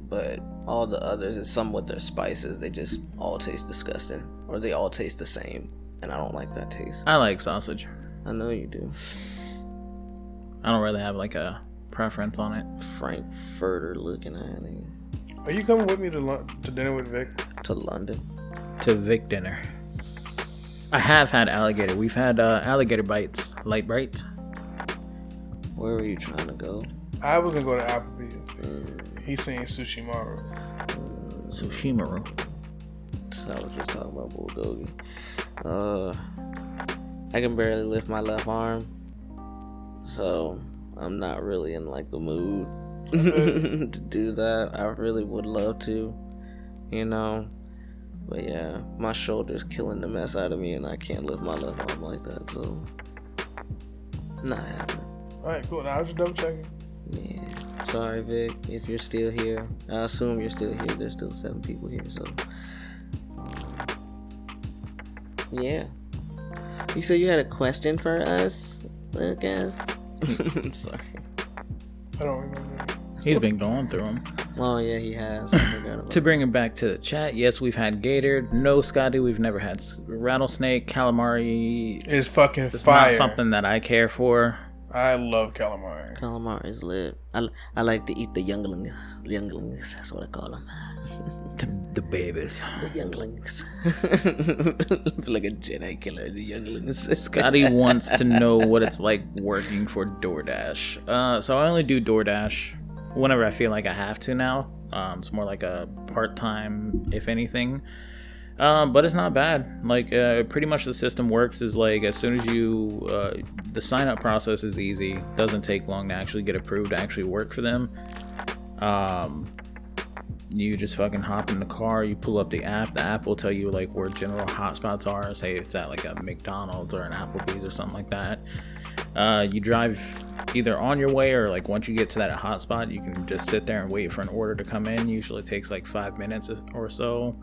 But all the others, it's some with their spices. They just all taste disgusting, or they all taste the same, and I don't like that taste. I like sausage. I know you do. I don't really have like a preference on it. Frankfurter looking at it. Are you coming with me to dinner with Vic? To London. To Vic dinner. I have had alligator. We've had alligator bites, light bites. Where were you trying to go? I was gonna go to Applebee's. He's saying sushi maru. Sushi maru. I was just talking about bulgogi. I can barely lift my left arm, so I'm not really in like the mood to do that. I really would love to, you know. But yeah, my shoulder's killing the mess out of me, and I can't lift my left arm like that, so not happening. Alright, cool. Now I was just double checking. Yeah. Sorry, Vic, if you're still here. I assume you're still here. There's still 7 people here, so yeah. You said you had a question for us, Lucas? I'm sorry. I don't remember. He's been going through them. Oh, yeah, he has. I forgot about To bring it back to the chat, yes, we've had gator. No, Scotty, we've never had rattlesnake. Calamari It's fucking is fire. not something that I care for. I love calamari. Calamari is lit. I like to eat the younglings. The younglings, that's what I call them. The babies. The younglings. I feel like a Jedi killer. The younglings. Scotty wants to know what it's like working for DoorDash. So I only do DoorDash whenever I feel like I have to now. It's more like a part-time, if anything. But it's not bad. Like, pretty much the system works is like, as soon as you, the sign-up process is easy. Doesn't take long to actually get approved to actually work for them. You just fucking hop in the car, you pull up the app will tell you like where general hotspots are. Say it's at like a McDonald's or an Applebee's or something like that. You drive either on your way or like once you get to that hotspot, you can just sit there and wait for an order to come in. Usually takes like 5 minutes or so.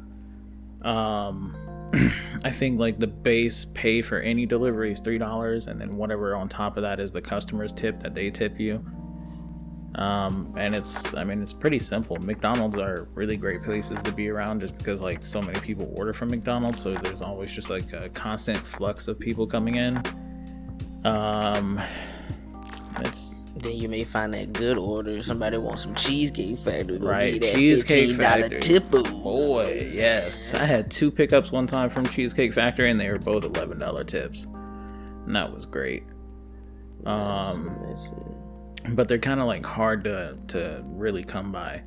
I think like the base pay for any delivery is $3, and then whatever on top of that is the customer's tip that they tip you. And it's pretty simple. McDonald's are really great places to be around just because like so many people order from McDonald's, so there's always just like a constant flux of people coming in. Then you may find that good order. Somebody wants some Cheesecake Factory. Right, Cheesecake Factory. Tipple. Boy, yes. I had 2 pickups one time from Cheesecake Factory, and they were both $11 tips, and that was great. But they're kind of like hard to really come by.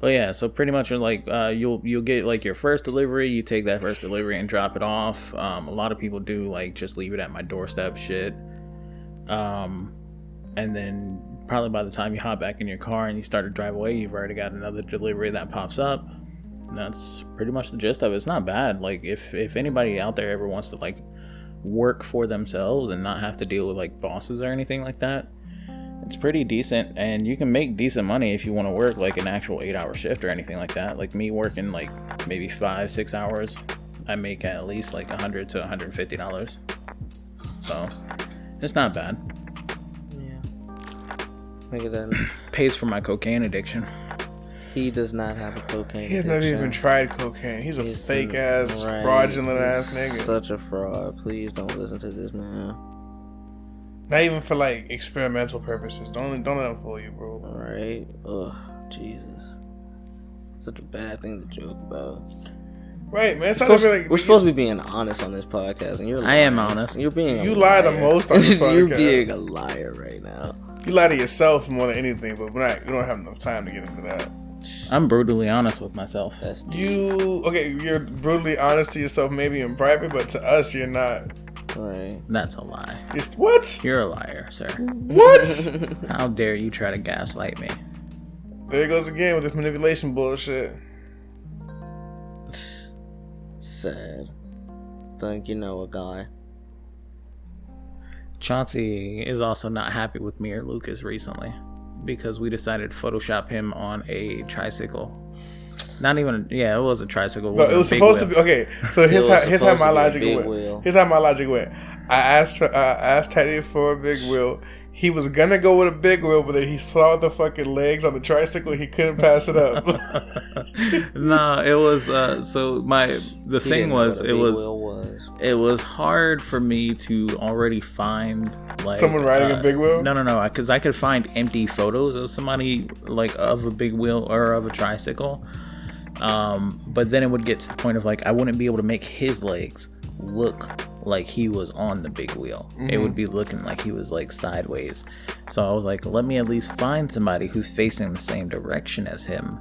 But yeah, so pretty much like you'll get like your first delivery. You take that first delivery and drop it off. A lot of people do like just leave it at my doorstep shit. And then probably by the time you hop back in your car and you start to drive away, you've already got another delivery that pops up. And that's pretty much the gist of it. It's not bad. Like if anybody out there ever wants to like work for themselves and not have to deal with like bosses or anything like that, it's pretty decent, and you can make decent money if you want to work like an actual 8-hour shift or anything like that. Like me working like maybe 5-6 hours, I make at least like $100 to $150. So it's not bad. Look at that. Pays for my cocaine addiction. He does not have a cocaine He has addiction. never even tried cocaine. He's a fake ass, fraudulent ass nigga. Such a fraud. Please don't listen to this man. Not even for like experimental purposes. Don't let him fool you, bro. Alright. Ugh, Jesus. Such a bad thing to joke about. Right, man. We're supposed to be being honest on this podcast, and you're lying. I am honest. You're being. You lie the most on this podcast. You're being a liar right now. You lie to yourself more than anything, but we don't have enough time to get into that. I'm brutally honest with myself. You're brutally honest to yourself maybe in private, but to us, you're not. Right. That's a lie. It's what? You're a liar, sir. What? How dare you try to gaslight me? There he goes again with this manipulation bullshit. Sad. Think you know a guy. Chauncey is also not happy with me or Lucas recently because we decided to Photoshop him on a tricycle. Not even, it was a tricycle. No, it was supposed to be, okay, so here's how my logic went. Here's how my logic went. I asked Teddy for a big wheel. He was gonna go with a big wheel, but then he saw the fucking legs on the tricycle. He couldn't pass it up. No, it was the thing was it was hard for me to already find like someone riding a big wheel. No, because I could find empty photos of somebody like of a big wheel or of a tricycle. But then it would get to the point of like I wouldn't be able to make his legs look like he was on the big wheel. Mm-hmm. It would be looking like he was like sideways. So I was like, let me at least find somebody who's facing the same direction as him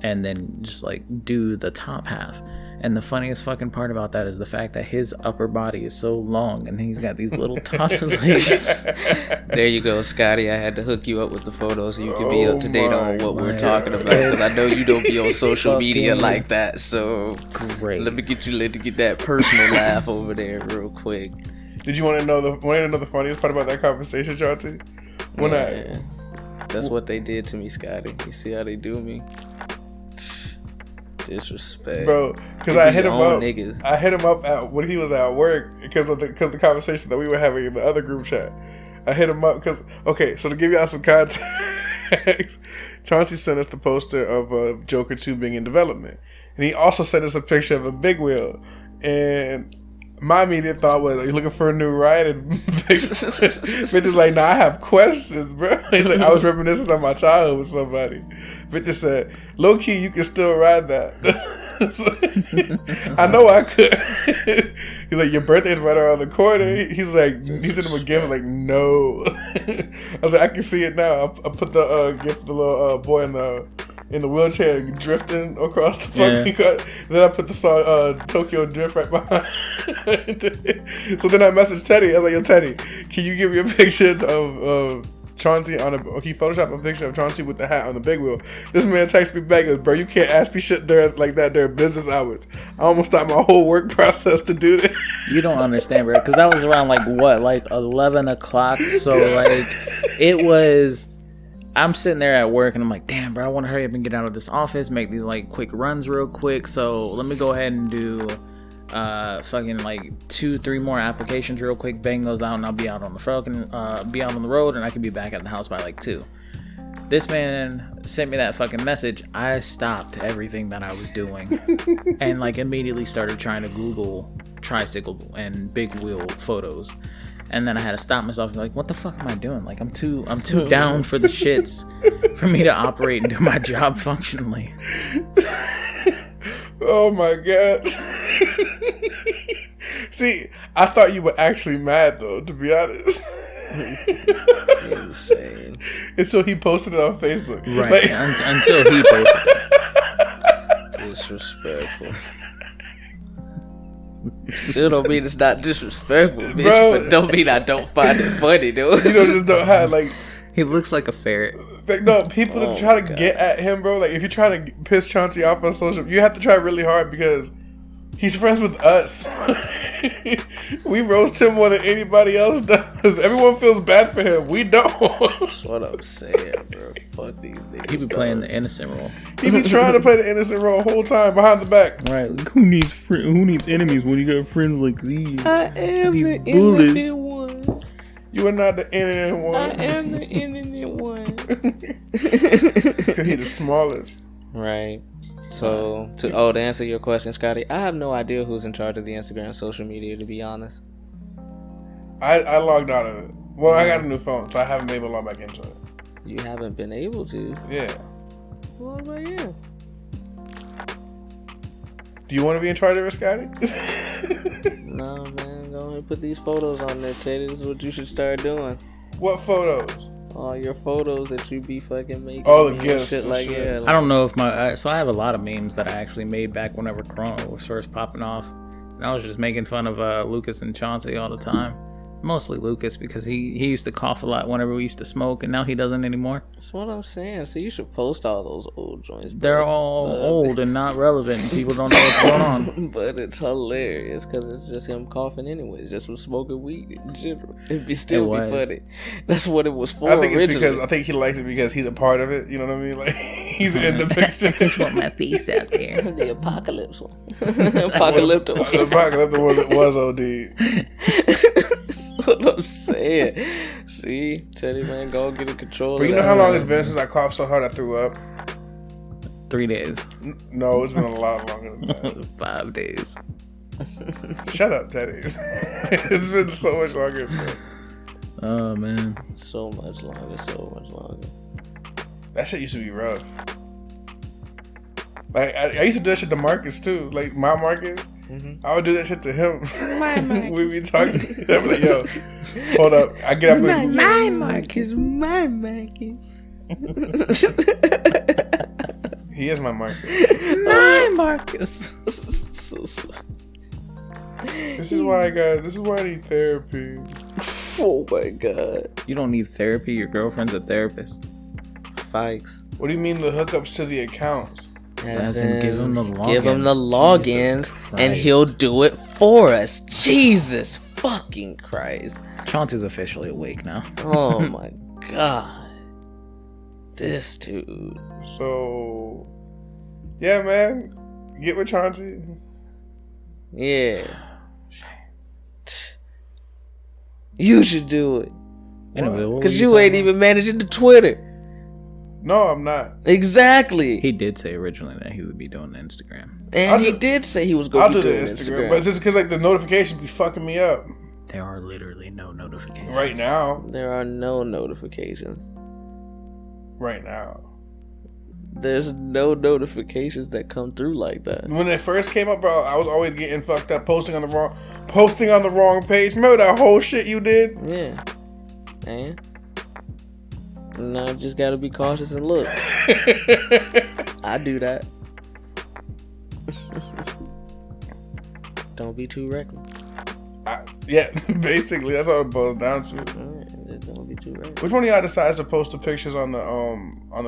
and then just like do the top half. And the funniest fucking part about that is the fact that his upper body is so long and he's got these little top legs. There you go, Scotty. I had to hook you up with the photos so you can be up to date on what we're talking about, because I know you don't be on social media like that. So great. Let me get that personal laugh over there real quick. Did you want to know the funniest part about that conversation, Chauncey? That's what they did to me, Scotty. You see how they do me? Disrespect, bro. Because I hit him up. Niggas. I hit him up when he was at work because of the conversation that we were having in the other group chat. I hit him up because so to give y'all some context, Chauncey sent us the poster of Joker 2 being in development, and he also sent us a picture of a big wheel. And my immediate thought was, "Are you looking for a new ride?" And Bitch is like, "Nah, I have questions, bro." He's like, "I was reminiscing on my childhood with somebody." Bitch just said, "Low key, you can still ride that." I know I could. He's like, "Your birthday's right around the corner." He's like, he sent him a gift. Like, no. I was like, "I can see it now." I put the gift of the little boy in the wheelchair drifting across the fucking car. Then I put the song Tokyo Drift right behind. So then I messaged Teddy. I was like, "Yo, Teddy, can you give me a picture of Chauncey he photoshopped a picture of Chauncey with the hat on the big wheel." This man texted me back, goes, "Bro, you can't ask me shit like that during business hours. I almost stopped my whole work process to do this." You don't understand, bro, because that was around like 11 o'clock. So like it was. I'm sitting there at work and I'm like, damn, bro, I want to hurry up and get out of this office, make these like quick runs real quick. So let me go ahead and do fucking like 2-3 more applications real quick, bang those out, and I'll be out on the road, and I can be back at the house by like 2. This man sent me that fucking message. I stopped everything that I was doing and like immediately started trying to Google tricycle and big wheel photos. And then I had to stop myself and be like, what the fuck am I doing? Like, I'm too down for the shits for me to operate and do my job functionally. Oh my God. See, I thought you were actually mad though, to be honest. Insane. Until he posted it on Facebook. Right. Like, until he posted it. Disrespectful. Still don't mean it's not disrespectful, bitch, bro, but don't mean I don't find it funny, dude. You just don't have like. He looks like a ferret. Like, no, people that try to get at him, bro. Like, if you're trying to piss Chauncey off on social, you have to try really hard because he's friends with us. We roast him more than anybody else does. Everyone feels bad for him. We don't. That's what I'm saying, bro. Fuck these niggas. He be playing the innocent role. He be trying to play the innocent role the whole time behind the back. Right. Like, who needs enemies when you got friends like these? I am these the bullets. innocent one. You are not the innocent one. I am the innocent one. Because he's the smallest. Right. So, to answer your question, Scotty, I have no idea who's in charge of the Instagram social media, to be honest. I logged out of it. Well, I got a new phone, so I haven't been able to log back into it. You haven't been able to? Yeah. What about you? Do you want to be in charge of it, Scotty? No, man. Go ahead and put these photos on there, Teddy. This is what you should start doing. What photos? All your photos that you be fucking making. All the gifts shit and like shit. yeah. Like, I don't know if so I have a lot of memes that I actually made back whenever Corona was first popping off. And I was just making fun of Lucas and Chauncey all the time. Mostly Lucas, because he used to cough a lot whenever we used to smoke, and now he doesn't anymore. That's what I'm saying. So you should post all those old joints. They're all old and not relevant, and people don't know what's going on. But it's hilarious because it's just him coughing anyways, just from smoking weed in general. It'd be still be funny. That's what it was for. I think originally. it's because I think he likes it because he's a part of it. You know what I mean? Like he's in the picture. Just want my face out there. The apocalypse one. Apocalyptic one. The apocalyptic was OD. That's what I'm saying. See, Teddy man, go get in control. But you know how long it's been since I coughed so hard I threw up? 3 days. No, it's been a lot longer than that. 5 days. Shut up, Teddy. It's been so much longer than that. Oh man, so much longer. That shit used to be rough. Like I used to do that shit to Marcus too. Like my Marcus. Mm-hmm. I would do that shit to him. My Marcus. We be talking. I'm like, yo, hold up. I get up and my Marcus. He is my Marcus. My Marcus. This is why I need therapy. Oh my god. you don't need therapy. Your girlfriend's a therapist. Fikes. What do you mean the hookups to the accounts? As in, give him the logins. Give him the logins, and he'll do it for us. Jesus fucking Christ. Chauncey's officially awake now. Oh my god. This dude. So, yeah, man. Get with Chauncey. Yeah. You should do it. Anyway, because you ain't even managing the Twitter. No, I'm not. Exactly. He did say originally that he would be doing the Instagram. And he did say he was going to do the Instagram. But it's just because like the notifications be fucking me up. There are literally no notifications. Right now. There are no notifications. Right now. There's no notifications that come through like that. When it first came up, bro, I was always getting fucked up posting on the wrong page. Remember that whole shit you did? Yeah. And now I just gotta be cautious and look. I do that. Don't be too reckless. Yeah, basically that's all it boils down to. Don't be too reckless. Which one of y'all decides to post the pictures on the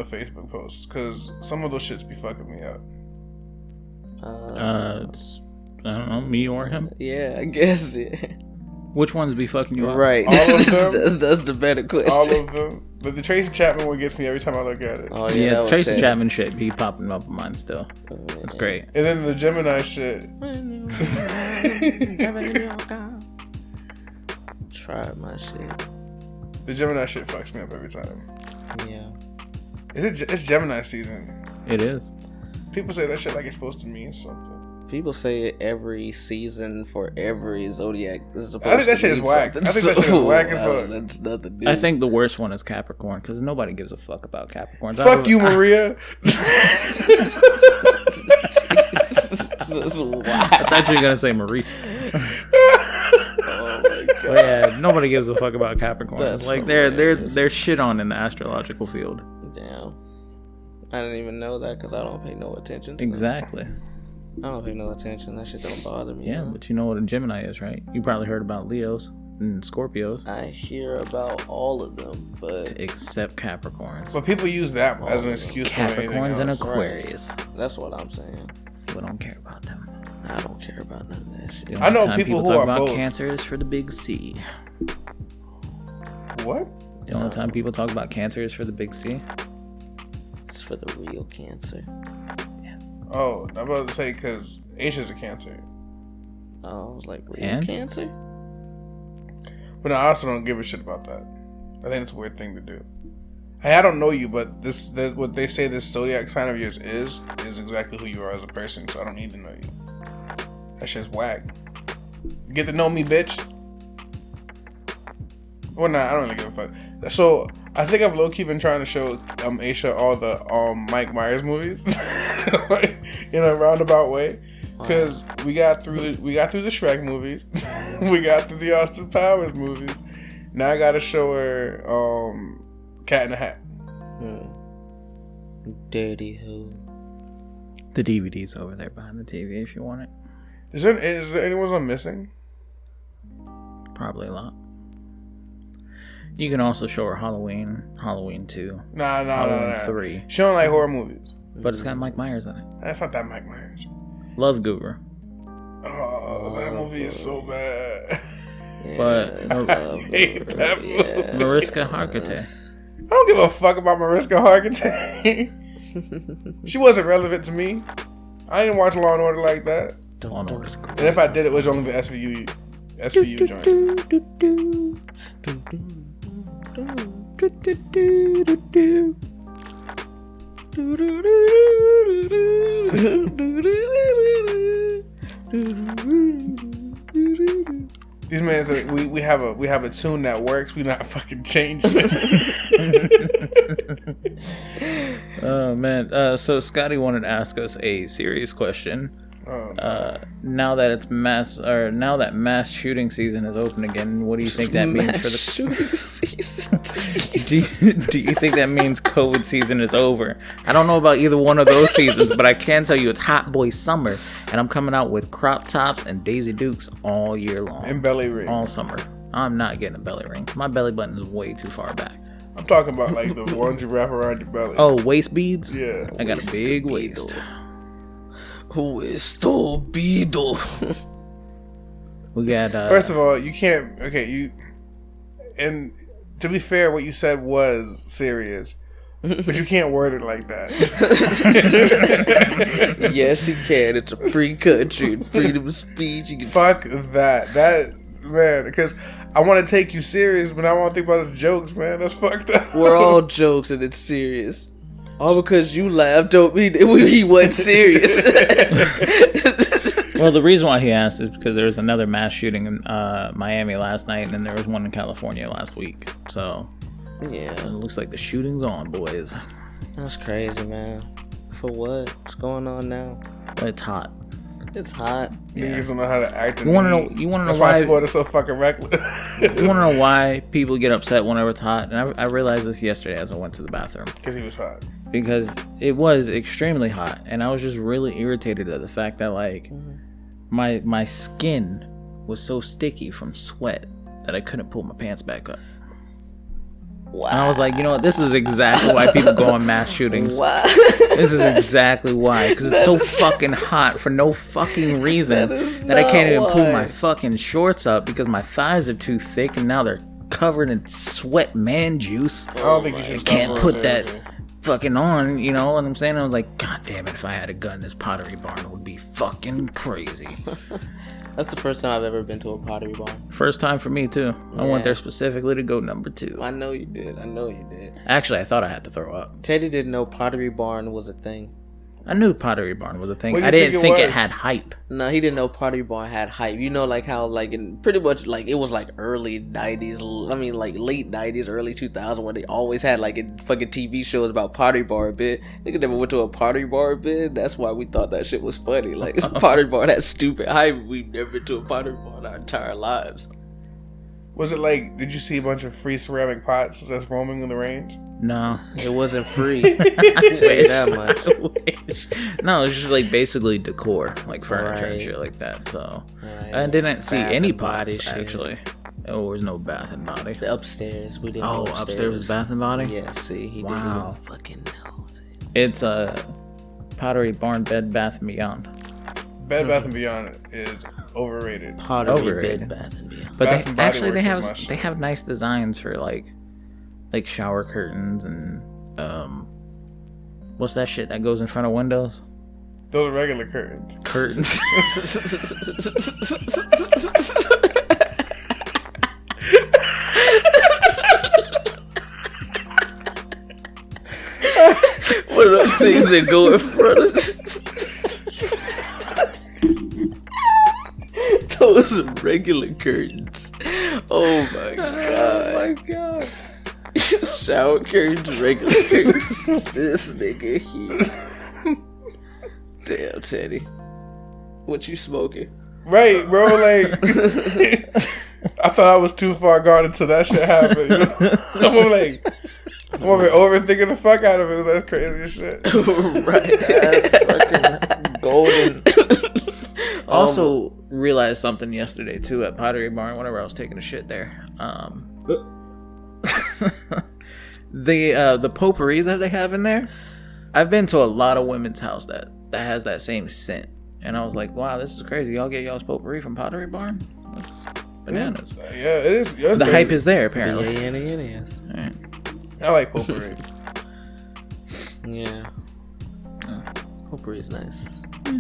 Facebook posts? Because some of those shits be fucking me up. It's, I don't know, me or him. Yeah, I guess. Yeah. Which ones be fucking you up? Right. All of them. that's the better question. All of them. But the Tracy Chapman one gets me every time I look at it. Oh yeah, the Tracy Chapman shit be popping up on mine still. That's great. And then the Gemini shit. Try my shit. The Gemini shit fucks me up every time. Yeah. It's Gemini season. It is. People say that shit like it's supposed to mean something. People say it every season for every zodiac is supposed I think that shit is whack. I think that shit is whack as fuck. That's nothing new. I think the worst one is Capricorn because nobody gives a fuck about Capricorns. Fuck you, Maria. I thought you were gonna say Maurice. Oh my god. But yeah, nobody gives a fuck about Capricorns. That's like hilarious. they're shit on in the astrological field. Damn. I didn't even know that because I don't pay no attention to Exactly. them. I don't pay no attention. That shit don't bother me. Yeah, but you know what a Gemini is, right? You probably heard about Leos and Scorpios. I hear about all of them, but except Capricorns. But people use that as an excuse for anything Capricorns and else. Aquarius. That's what I'm saying. People don't care about them. I don't care about none of that shit. I know people who talk are about both. Cancer is for the big C. What? The only time people talk about Cancer is for the big C. It's for the real cancer. Oh, I'm about to say because Asia's a Cancer. Oh, I was like, real And? cancer? But I also don't give a shit about that. I think it's a weird thing to do. Hey, I don't know you, but what they say this zodiac sign of yours is exactly who you are as a person, so I don't need to know you. That shit's whack. Get to know me, bitch. Well, nah, I don't really give a fuck. So, I think I've low-key been trying to show Aisha all the Mike Myers movies in a roundabout way. Because we got through the Shrek movies. We got through the Austin Powers movies. Now I gotta show her Cat in the Hat. Dirty Who. The DVD's over there behind the TV if you want it. Is there anyone I'm missing? Probably a lot. You can also show her Halloween 2. Nah. 3. She don't like horror movies. But it's got Mike Myers in it. That's not that Mike Myers. Love Goober. Oh, that movie is so bad. But I hate that movie. Mariska Hargitay. I don't give a fuck about Mariska Hargitay. She wasn't relevant to me. I didn't watch Law and Order like that. And if I did, it was only the SVU joint. These men say we have a tune that works. We not fucking changing it. Oh man! So Scotty wanted to ask us a serious question. Now that mass shooting season is open again, what do you think that means for the shooting season? do you think that means COVID season is over? I don't know about either one of those seasons, but I can tell you it's hot boy summer, and I'm coming out with crop tops and Daisy Dukes all year long. And belly ring. All summer. I'm not getting a belly ring. My belly button is way too far back. I'm talking about like the ones you wrap around your belly. Oh, waist beads? Yeah. I got a big waist. Estúpido. We got First of all, you can't and to be fair, what you said was serious. But you can't word it like that. Yes, you can. It's a free country. Freedom of speech. You can fuck that. That man, because I want to take you serious, but I want to think about his jokes, man. That's fucked up. We're all jokes and it's serious. All because you laughed don't mean he wasn't serious. Well, the reason why he asked is because there was another mass shooting in Miami last night, and then there was one in California last week. So, yeah, it looks like the shooting's on, boys. That's crazy, man. For what? What's going on now? It's hot. It's hot. Niggas don't know how to act. You want to know? You want to know That's why Florida's so fucking reckless. You want to know why people get upset whenever it's hot? And I realized this yesterday as I went to the bathroom. Because he was hot. Because it was extremely hot, and I was just really irritated at the fact that like my skin was so sticky from sweat that I couldn't pull my pants back up. Wow. And I was like, you know what? This is exactly why people go on mass shootings. Wow. This is exactly why. Because it's so fucking hot for no fucking reason that I can't even pull my fucking shorts up because my thighs are too thick and now they're covered in sweat man juice. I don't think you should can't put that fucking on, you know what I'm saying? I was like, God damn it, if I had a gun, this Pottery Barn would be fucking crazy. That's the first time I've ever been to a Pottery Barn. First time for me, too. Yeah. I went there specifically to go number 2. I know you did. Actually, I thought I had to throw up. Teddy didn't know Pottery Barn was a thing. I knew Pottery Barn was a thing. I didn't think it had hype. No, he didn't know Pottery Barn had hype. You know, like how, like, in pretty much, like, it was, like, early 90s. I mean, like, late 90s, early 2000s, where they always had, like, fucking TV shows about Pottery Barn, bitch. Nigga never went to a Pottery Barn, bitch. That's why we thought that shit was funny. Like, Pottery Barn had stupid hype. We've never been to a Pottery Barn our entire lives. Was it like, did you see a bunch of free ceramic pots that's roaming in the range? No. It wasn't free. I tell you that much. No, it's just like basically decor, like furniture and shit like that. So I didn't see any pots, actually. Oh, there was no Bath and Body. The upstairs. We didn't upstairs was Bath and Body? Yeah, see, he didn't even fucking know. It's a Pottery Barn Bed Bath and Beyond. Bed Bath and Beyond is overrated. Bed Bath and Beyond. But they have nice designs for like shower curtains and what's that shit that goes in front of windows? Those are regular curtains. Curtains. What are those things that go in front of? Those are regular curtains. Oh my god. Oh my god. Shower curtains, regular curtains. This nigga here. Damn, Teddy. What you smoking? Right, bro. Like, I thought I was too far gone until that shit happened. You know? I'm like, I'm overthinking the fuck out of it. That's crazy as shit. Right. That's fucking golden. Also realized something yesterday too at Pottery Barn whenever I was taking a shit there. The potpourri that they have in there. I've been to a lot of women's house that has that same scent, and I was like, wow, this is crazy. Y'all get y'all's potpourri from Pottery Barn? That's bananas. Yeah, it is. The hype is there apparently. Yeah, it is. All right. I like potpourri. Yeah. Potpourri is nice. Yeah.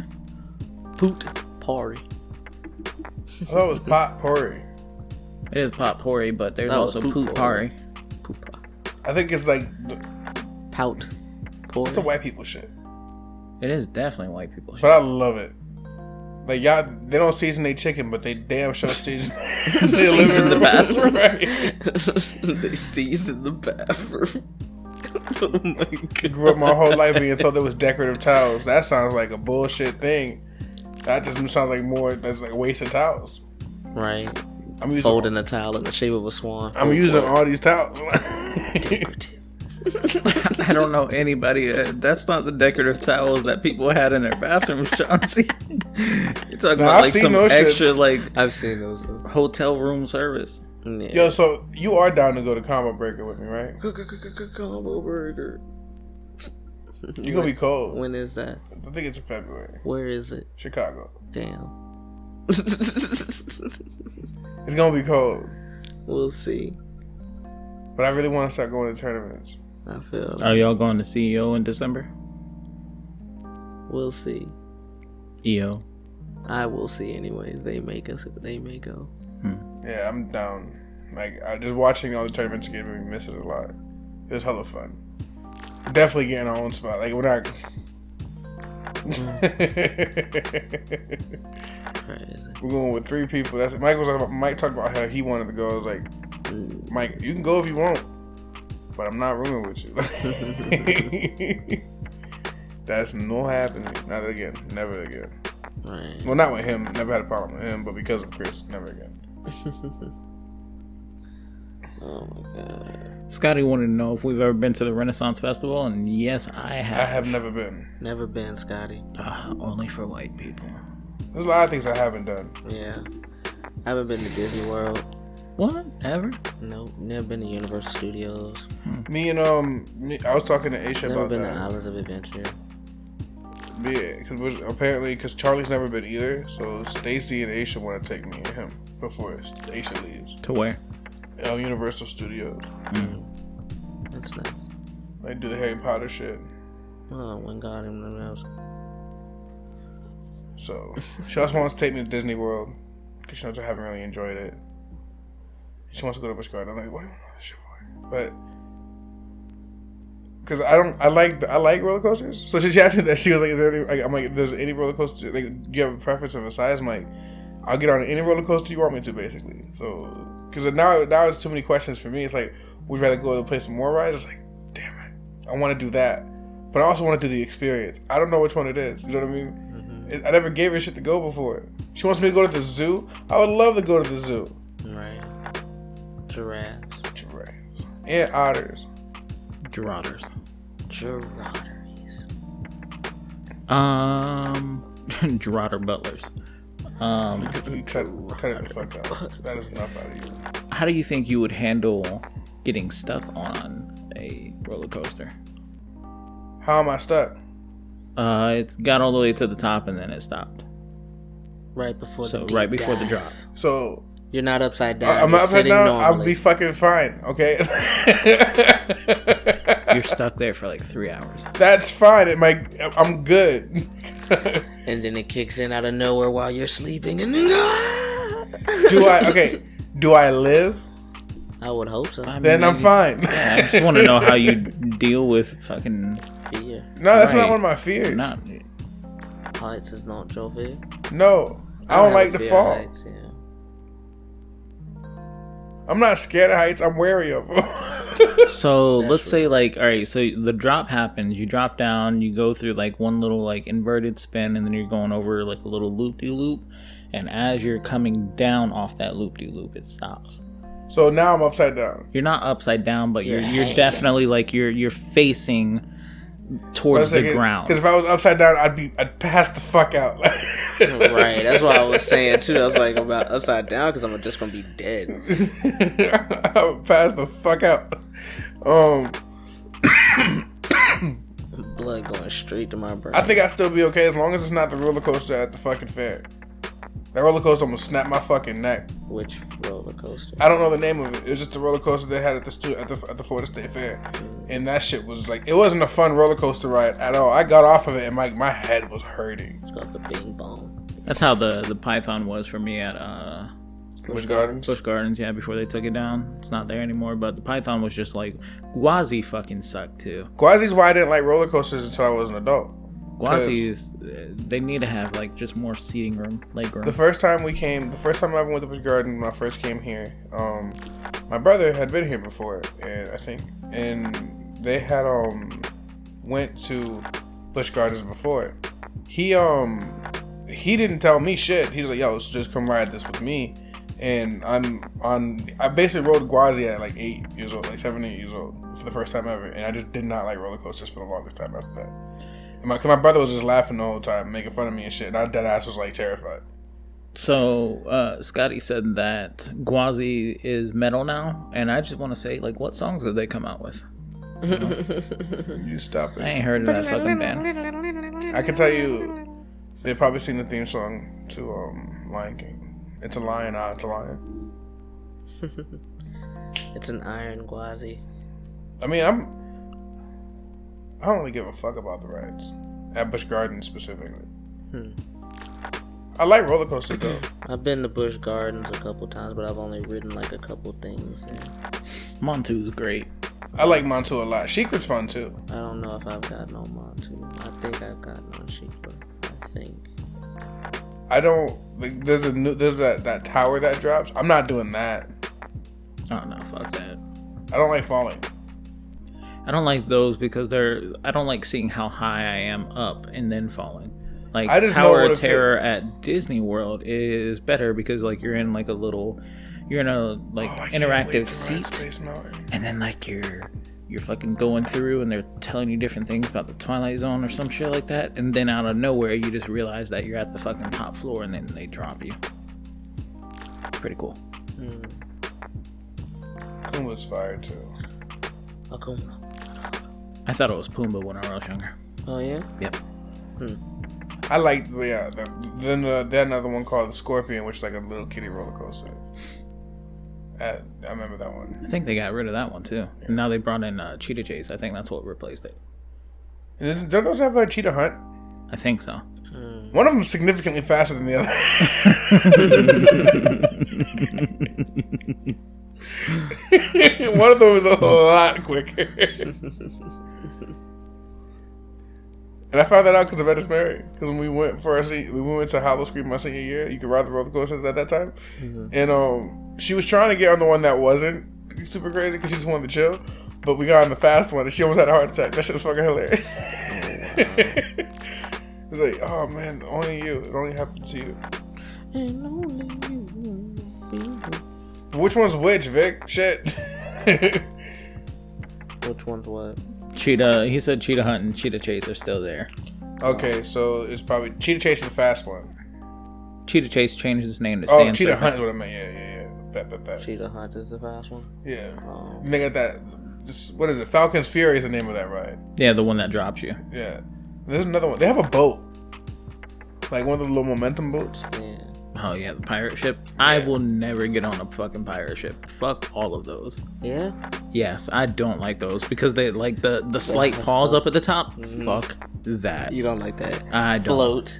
Potpourri. I thought it was potpourri. It is potpourri, but there's That also was potpourri. I think it's like Pout. it's the white people shit. It is definitely white people shit. But I love it. Like y'all, they don't season their chicken, but they damn sure season. They Season the bathroom. Right. They season the bathroom. Oh my god. Grew up my whole life being told there was decorative towels. That sounds like a bullshit thing. That just sounds like more. That's like a waste of towels. Right. I'm using Folding a towel in the shape of a swan. I'm using all these towels. I don't know anybody. That's not the decorative towels that people had in their bathrooms, Chauncey. You're talking about like some extra, like I've seen those. hotel room service. Yeah. Yo, so you are down to go to Combo Breaker with me, right? Combo burger. You're gonna be cold. When is that? I think it's in February. Where is it? Chicago. Damn. It's gonna be cold. We'll see. But I really want to start going to tournaments. I feel. Are y'all going to CEO in December? We'll see. EO. I will see anyways. They make us. They may go. Yeah, I'm down. Like, I just watching all the tournaments again made me miss it a lot. It was hella fun. Definitely getting our own spot. Like, we're not. Crazy. We're going with 3 people. That's Mike talked about how he wanted to go. I was like, Mike, you can go if you want, but I'm not rooming with you. That's no happening. Not again. Never again. Right. Well, not with him. Never had a problem with him, but because of Chris, never again. Oh my god. Scotty wanted to know if we've ever been to the Renaissance Festival, and yes, I have. I have never been. Never been, Scotty. Only for white people. There's a lot of things I haven't done. Yeah. I haven't been to Disney World. What? Ever? Nope. Never been to Universal Studios. Me and I was talking to Aisha Never about been that. to Islands of Adventure. Yeah, because Charlie's never been either. So Stacy and Aisha want to take me and him before Aisha leaves. To where? Universal Studios. That's nice. They do the Harry Potter shit. Oh, one God and one else. So she also wants to take me to Disney World because she knows I haven't really enjoyed it. She wants to go to Busch Gardens. I'm like, what do you want this shit for? But because I like roller coasters. So she asked me that. She was like, "Is there any?" I'm like, "There's any roller coaster? Like, do you have a preference of a size?" I'm like, "I'll get on any roller coaster you want me to, basically." So because now it's too many questions for me. It's like, would you rather go to play some more rides? It's like, damn it, I want to do that, but I also want to do the experience. I don't know which one it is. You know what I mean? I never gave her shit to go before. She wants me to go to the zoo. I would love to go to the zoo. Right. Giraffes. And otters. Gerotters. Gerotteries. Gerotter butlers. You cut it the fuck out. That is enough out of you. How do you think you would handle getting stuck on a roller coaster? How am I stuck? It's got all the way to the top and then it stopped. Right before So the right before the drop. So You're not upside down. I'm You're upside sitting down. normally. I'll be fucking fine. Okay. You're stuck there for like 3 hours. That's fine. I'm good. And then it kicks in out of nowhere while you're sleeping. And Do I live? I would hope so. Then I'm fine. Yeah, I just want to know how you deal with fucking Fear. No, that's not Right. one of my fears. not. Heights is not your fear. No, I don't like to fear of fall. heights, yeah. I'm not scared of heights. I'm wary of them. So That's let's say like, all right, so the drop happens, you drop down, you go through like one little like inverted spin, and then you're going over like a little loop-de-loop, and as you're coming down off that loop-de-loop, it stops. So now I'm upside down. You're not upside down, but you're definitely like you're facing towards the ground. Because if I was upside down, I'd pass the fuck out. Right, that's what I was saying too. I was like about upside down because I'm just gonna be dead. I would pass the fuck out. Blood going straight to my brain. I think I'd still be okay as long as it's not the roller coaster at the fucking fair. That roller coaster almost snapped my fucking neck. Which roller coaster? I don't know the name of it. It was just the roller coaster they had at the Florida State Fair, and that shit was like, it wasn't a fun roller coaster ride at all. I got off of it and my head was hurting. It's got the bing bong. That's how the Python was for me at Busch Gardens. Busch Gardens, yeah. Before they took it down, it's not there anymore. But the Python was just like Gwazi fucking sucked too. Gwazi's why I didn't like roller coasters until I was an adult. Gwazi's, they need to have like just more seating room, leg room. The first time I ever went to Busch Gardens when I first came here, my brother had been here before, and they had went to Busch Gardens before. He didn't tell me shit. He was like, "Yo, just come ride this with me." And I basically rode Gwazi at like 8 years old, like 7, 8 years old for the first time ever, and I just did not like roller coasters for the longest time after that. My brother was just laughing the whole time, making fun of me and shit. And that ass was like terrified. So Scotty said that Gwazi is metal now, and I just want to say, like, what songs did they come out with? You stop it. I ain't heard of that fucking band. I can tell you, they've probably seen the theme song to Lion King. It's a lion, it's a lion. It's an iron Gwazi. I mean, I don't really give a fuck about the rides at Busch Gardens specifically. I like roller coasters though. I've been to Busch Gardens a couple times, but I've only ridden like a couple things. Montu's great. I like Montu a lot. Secret's fun too. I don't know if I've gotten on Montu. I think I've gotten on Secret. I think. I don't. Like, there's that tower that drops. I'm not doing that. Oh no, fuck that. I don't like falling. I don't like those because I don't like seeing how high I am up and then falling. Like Tower of Terror at Disney World is better because like you're in a interactive seat, and then like you're fucking going through and they're telling you different things about the Twilight Zone or some shit like that, and then out of nowhere you just realize that you're at the fucking top floor and then they drop you. Pretty cool. Pumbaa's fire too. Akuma. I thought it was Pumbaa when I was younger. Oh yeah? Yep. I like then they had another one called the Scorpion, which is like a little kiddie roller coaster. I remember that one. I think they got rid of that one too. Yeah. And now they brought in Cheetah Chase. I think that's what replaced it. And don't those have a Cheetah Hunt? I think so. One of them is significantly faster than the other. One of them is a lot quicker. And I found that out because of Edis Mary. Because when we went to Hollow Scream my senior year, you could ride the roller coasters at that time. And she was trying to get on the one that wasn't super crazy because she just wanted to chill. But we got on the fast one and she almost had a heart attack. That shit was fucking hilarious. It's like, oh man, only you. It only happened to you. And only you. Which one's which, Vic? Shit. Which one's what? Cheetah. He said Cheetah Hunt and Cheetah Chase are still there. Okay, so it's probably Cheetah Chase is the fast one. Cheetah Chase changed his name to Sand Cheetah Hunt is what I meant. Yeah. Bet. Cheetah Hunt is the fast one? Yeah. They got that. What is it? Falcon's Fury is the name of that ride. Yeah, the one that drops you. Yeah. There's another one. They have a boat. Like one of the little momentum boats. Yeah. Oh yeah, the pirate ship. Yeah. I will never get on a fucking pirate ship. Fuck all of those. Yeah? Yes, I don't like those because they like the slight pause up at the top. Fuck that. You don't like that? I don't. Float.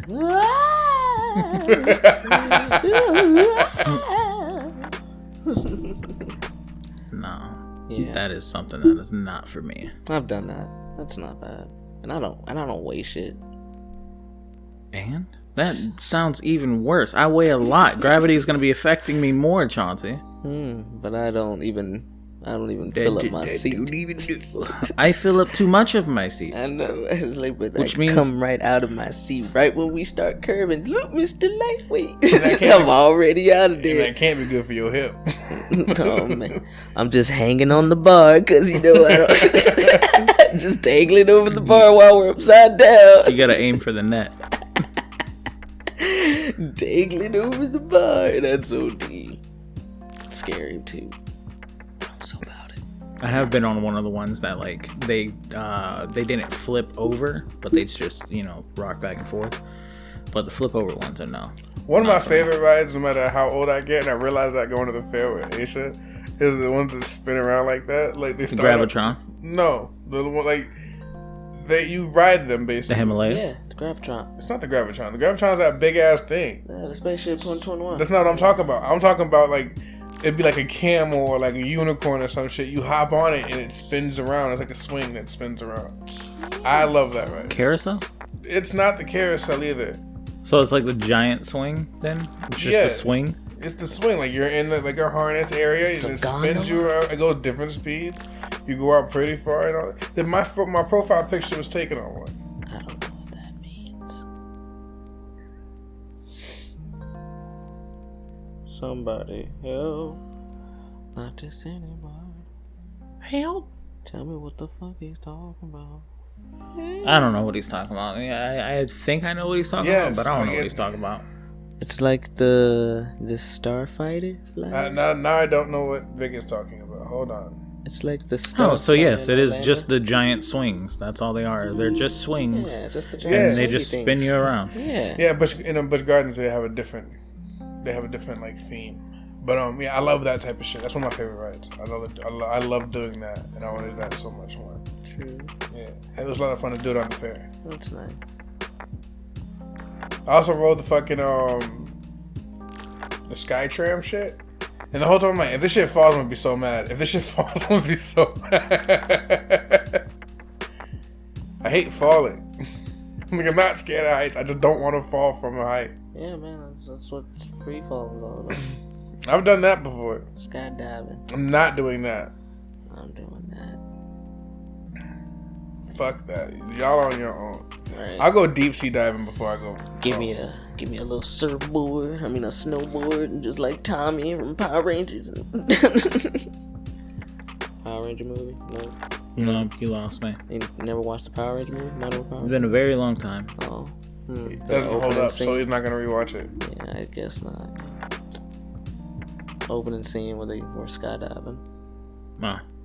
No. Yeah. That is something that is not for me. I've done that. That's not bad. And I don't weigh shit. And that sounds even worse. I weigh a lot. Gravity is going to be affecting me more, Chauncey. But I don't even I don't even fill up my seat. I fill up too much of my seat. I know. It's like, but Which I means come right out of my seat right when we start curving. Look, Mr. Lightweight. I'm already out of there. That can't be good for your hip. No, man. I'm just hanging on the bar because, I don't... just dangling over the bar while we're upside down. You gotta aim for the net. Dangling over the bar. That's OD. Scary, too. I'm so about it. I have been on one of the ones that, like, they didn't flip over, but they just, rock back and forth. But the flip over ones are no. One of my favorite rides, no matter how old I get, and I realize that going to the fair with Aisha, is the ones that spin around like that. Like they the Gravitron? No. The one, like, you ride them, basically. The Himalayas? Yeah, the Gravitron. It's not the Gravitron. The Gravitron's that big-ass thing. Yeah, the Spaceship 2021. That's not what I'm talking about. I'm talking about, like, it'd be like a camel or like a unicorn or some shit. You hop on it and it spins around. It's like a swing that spins around. I love that ride. Carousel? It's not the carousel either. So it's like the giant swing then? It's just the swing? It's the swing. Like you're in like a harness area and it spins you around. It goes different speeds. You go out pretty far and all that. Then my profile picture was taken on one. I don't know what that means. Somebody help. Not just anybody. Help. Tell me what the fuck he's talking about. I don't know what he's talking about. I think I know what he's talking about, but I don't know what he's talking about. It's like the Starfighter flag. Now I don't know what Vic is talking about. Hold on. It's like the Starfighter. Oh, so yes, it is Lavender. Just the giant swings. That's all they are. They're just swings. Yeah, just the giant And they just spin you around. Yeah. Yeah, but in Busch Gardens they have a different like theme. But I love that type of shit. That's one of my favorite rides. I love doing that, and I wanted that so much more. True. Yeah, it was a lot of fun to do it on the fair. That's nice. I also rode the fucking the Sky Tram shit, and the whole time I'm like, if this shit falls, I'm gonna be so mad. If this shit falls, I'm gonna be so mad. I hate falling. Like, I'm not scared of heights. I just don't want to fall from a height. Yeah, man, that's what free fall is all about. I've done that before. Skydiving. I'm not doing that. I'm doing that. Fuck that. Y'all on your own. Right. I'll go deep sea diving before I go. Give me a little surfboard. I mean a snowboard, and just like Tommy from Power Rangers. Power Ranger movie? No. You lost me. You never watched the Power Ranger movie? Modern Power It's been a very long time. Oh. It doesn't hold up, so he's not gonna rewatch it. Yeah, I guess not. Opening scene where they were skydiving.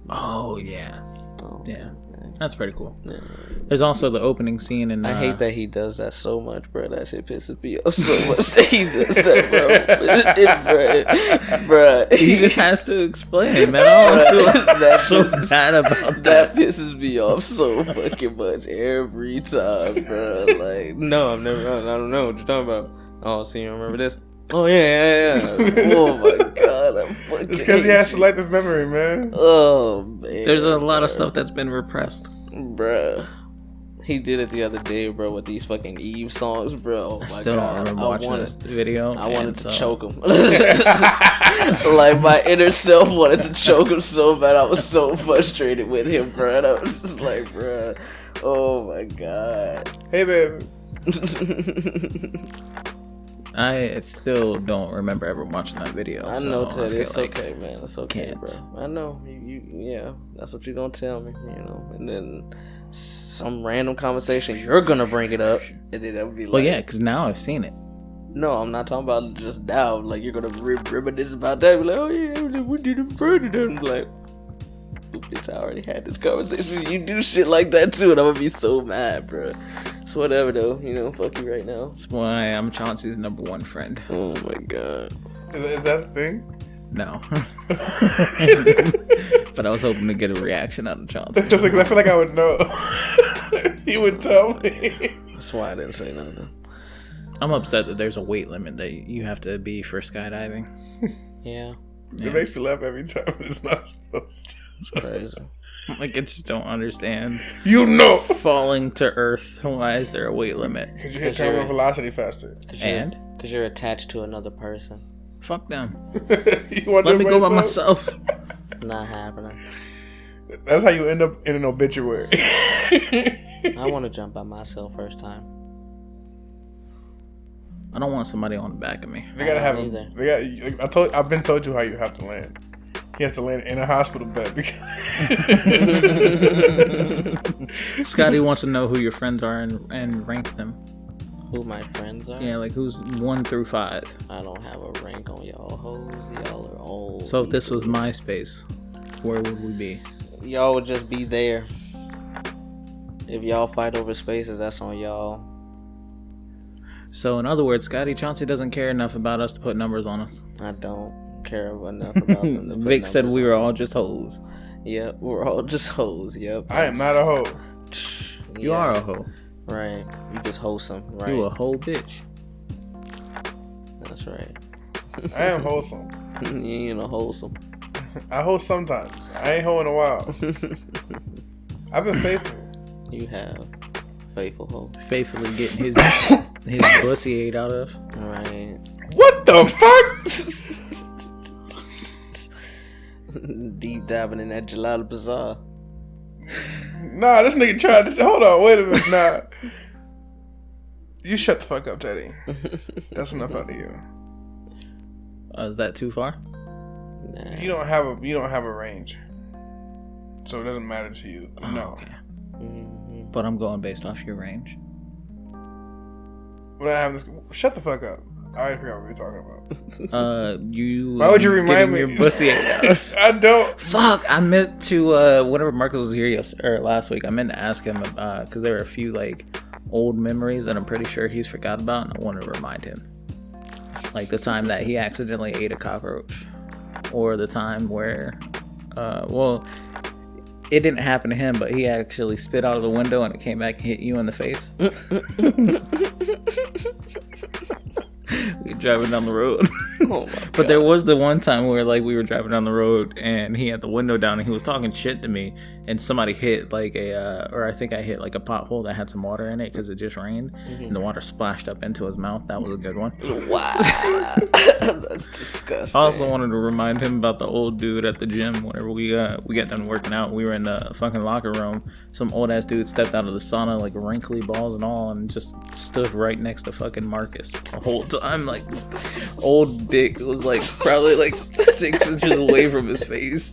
Oh yeah. Oh, Yeah. okay. That's pretty cool. Yeah. There's also the opening scene in... I hate that he does that so much, bro. That shit pisses me off so much that he does that, bro. He just has to explain, man. I don't feel so bad about that. Pisses me off so fucking much every time, bro. Like, no, I don't know what you're talking about. Oh, so you remember this? Oh, yeah. Oh, my God. It's because he has selective memory, man. Oh, man. There's a lot of stuff that's been repressed. Bruh. He did it the other day, bro, with these fucking Eve songs, bro. Oh, my God. Still don't remember watching this video. I wanted to choke him. Like, my inner self wanted to choke him so bad. I was so frustrated with him, bro. And I was just like, bro, oh, my God. Hey, baby. I still don't remember ever watching that video. I know, Teddy. It's like okay, man. It's okay, bro. I know. Yeah, that's what you're going to tell me, And then some random conversation, you're going to bring it up. And then it'll be like... Well, yeah, because now I've seen it. No, I'm not talking about just now. Like, you're going to reminisce about that. Be like, oh, yeah, we did it further. And I'm like, bitch, I already had this conversation. You do shit like that, too. And I'm going to be so mad, bro. It's whatever, though. Fuck you right now. That's why I'm Chauncey's number one friend. Oh, my God. Is that a thing? No. But I was hoping to get a reaction out of Chauncey. Just like, I feel like I would know. He would tell me. That's why I didn't say nothing. I'm upset that there's a weight limit that you have to be for skydiving. Yeah. It makes me laugh every time, but it's not supposed to. It's crazy. Like, I just don't understand. Falling to earth. Why is there a weight limit? Because you hit terminal velocity faster. And? Because you're attached to another person. Fuck them. You want Let to me go by myself. Not happening. That's how you end up in an obituary. I want to jump by myself first time. I don't want somebody on the back of me. They gotta have. I've been told you how you have to land. He has to land in a hospital bed. Scotty wants to know who your friends are and rank them. Who my friends are? Yeah, like who's 1 through 5. I don't have a rank on y'all hoes. Y'all are old. So if this was MySpace, where would we be? Y'all would just be there. If y'all fight over spaces, that's on y'all. So in other words, Chauncey doesn't care enough about us to put numbers on us. I don't care enough about them to put Vic said we were on. all just hoes. Yep, we're all just hoes. Yep. I am not a hoe. You are a hoe. Right. You just wholesome. Right. You a hoe bitch. That's right. I am wholesome. You ain't a wholesome. I hoe sometimes. I ain't hoe in a while. I've been faithful. You have. Faithful hoe. Faithfully getting his pussy ate out of. Right. What the fuck? Deep diving in that gelato bazaar. Nah, this nigga tried to say, hold on, wait a minute. Nah. You shut the fuck up, Teddy. That's enough out of you. Is that too far? Nah. You don't have a range. So it doesn't matter to you. Oh, No. okay. Mm-hmm. But I'm going based off your range. When I have this, shut the fuck up. I already forgot what we were talking about. You. Why would you remind me? Your pussy ate out. I don't. Fuck! I meant to. Whenever Marcus was here last week, I meant to ask him because there were a few like old memories that I'm pretty sure he's forgot about, and I wanted to remind him. Like the time that he accidentally ate a cockroach, or the time where, it didn't happen to him, but he actually spit out of the window and it came back and hit you in the face. We were driving down the road. Oh my God. But there was the one time where like we were driving down the road and he had the window down and he was talking shit to me, and somebody hit like or I think I hit like a pothole that had some water in it because it just rained, and the water splashed up into his mouth. That was a good one. Wow. That's disgusting. I also wanted to remind him about the old dude at the gym. Whenever we got done working out, we were in the fucking locker room. Some old ass dude stepped out of the sauna, like wrinkly balls and all, and just stood right next to fucking Marcus the whole time. Like, old dick was like probably like 6 inches away from his face.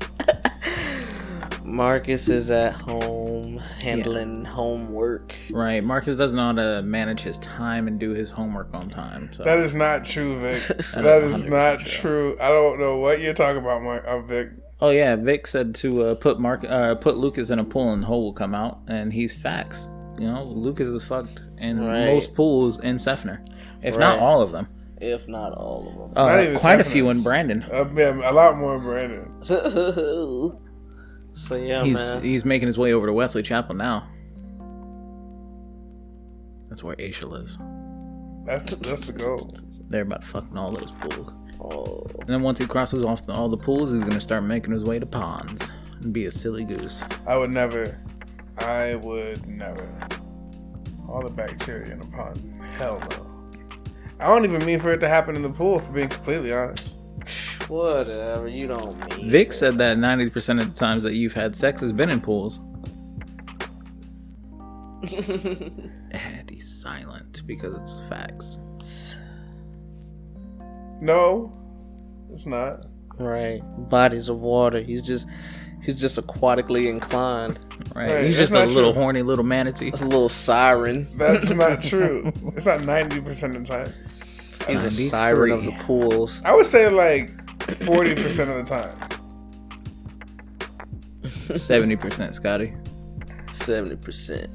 Marcus is at home handling homework. Right, Marcus doesn't know how to manage his time and do his homework on time. So That is not true, Vic. That is not true. I don't know what you're talking about, Vic. Oh yeah, Vic said to put Lucas in a pool and the hole will come out, and he's facts. You know, Lucas is fucked in most pools in Seffner, if not all of them. If not all of them. Quite a few in Brandon. Yeah, a lot more in Brandon. So yeah, man. He's making his way over to Wesley Chapel now. That's where Aisha lives. That's the goal. They're about fucking all those pools. Oh. And then once he crosses off all the pools, he's gonna start making his way to ponds and be a silly goose. I would never. All the bacteria in the pond. Hell no. I don't even mean for it to happen in the pool, for being completely honest. Whatever, you don't mean. Vic said that 90% of the times that you've had sex has been in pools. And he's silent because it's facts. No, it's not. Right. Bodies of water. He's just aquatically inclined. Right. He's just a little horny little manatee. A little siren. That's not true. It's not 90% of the time. He's a siren of the pools. I would say like 40% of the time. 70%, Scotty. 70%.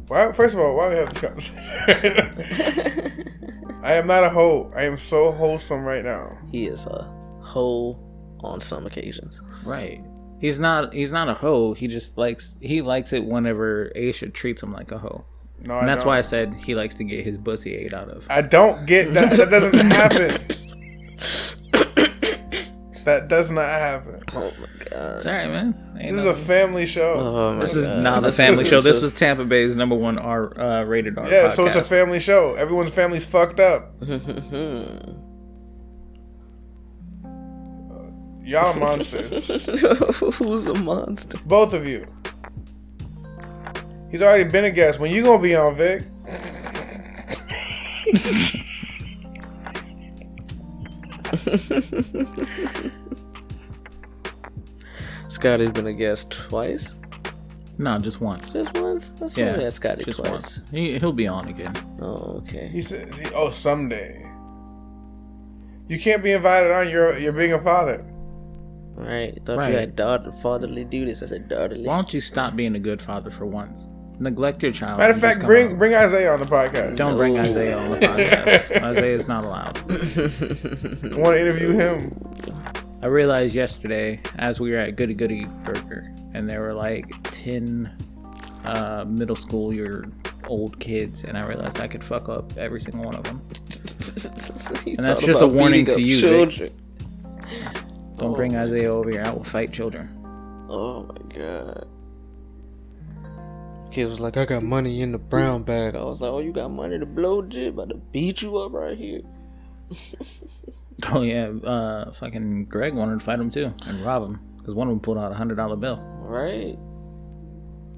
Why? First of all, why we have this conversation? I am not a hoe. I am so wholesome right now. He is a hoe on some occasions. Right. He's not a hoe. He just likes it whenever Aisha treats him like a hoe. No, and that's why I said he likes to get his pussy ate out of. I don't get that. That doesn't happen. That does not happen. Oh my God. It's alright, man. This is a family show. Oh my This is God. not a family show. This is Tampa Bay's #1 rated R. Yeah, podcast. so it's a family show. Everyone's family's fucked up. Y'all monsters. Who's a monster? Both of you. He's already been a guest. When you gonna be on, Vic? Scotty's been a guest twice. No, just once. Just once? That's why we had Scotty just twice. Once. He'll be on again. Oh, okay. He said, someday. You can't be invited on. You're being a father. Right. Thought you had fatherly duties. I said daughterly. Why don't you stop being a good father for once? Neglect your child. Matter of fact, bring Isaiah on the podcast. Don't bring Isaiah on the podcast. Isaiah's not allowed. I want to interview him. I realized yesterday, as we were at Goody Burger, and there were like 10 middle school old kids, and I realized I could fuck up every single one of them. And that's just a warning to you, Vic. Don't bring Isaiah over here. I will fight children. Oh my god. Kid was like, I got money in the brown bag. I was like, oh, you got money to blow, Jib? About to beat you up right here. Oh yeah, fucking Greg wanted to fight him too and rob him because one of them pulled out $100 bill. Right.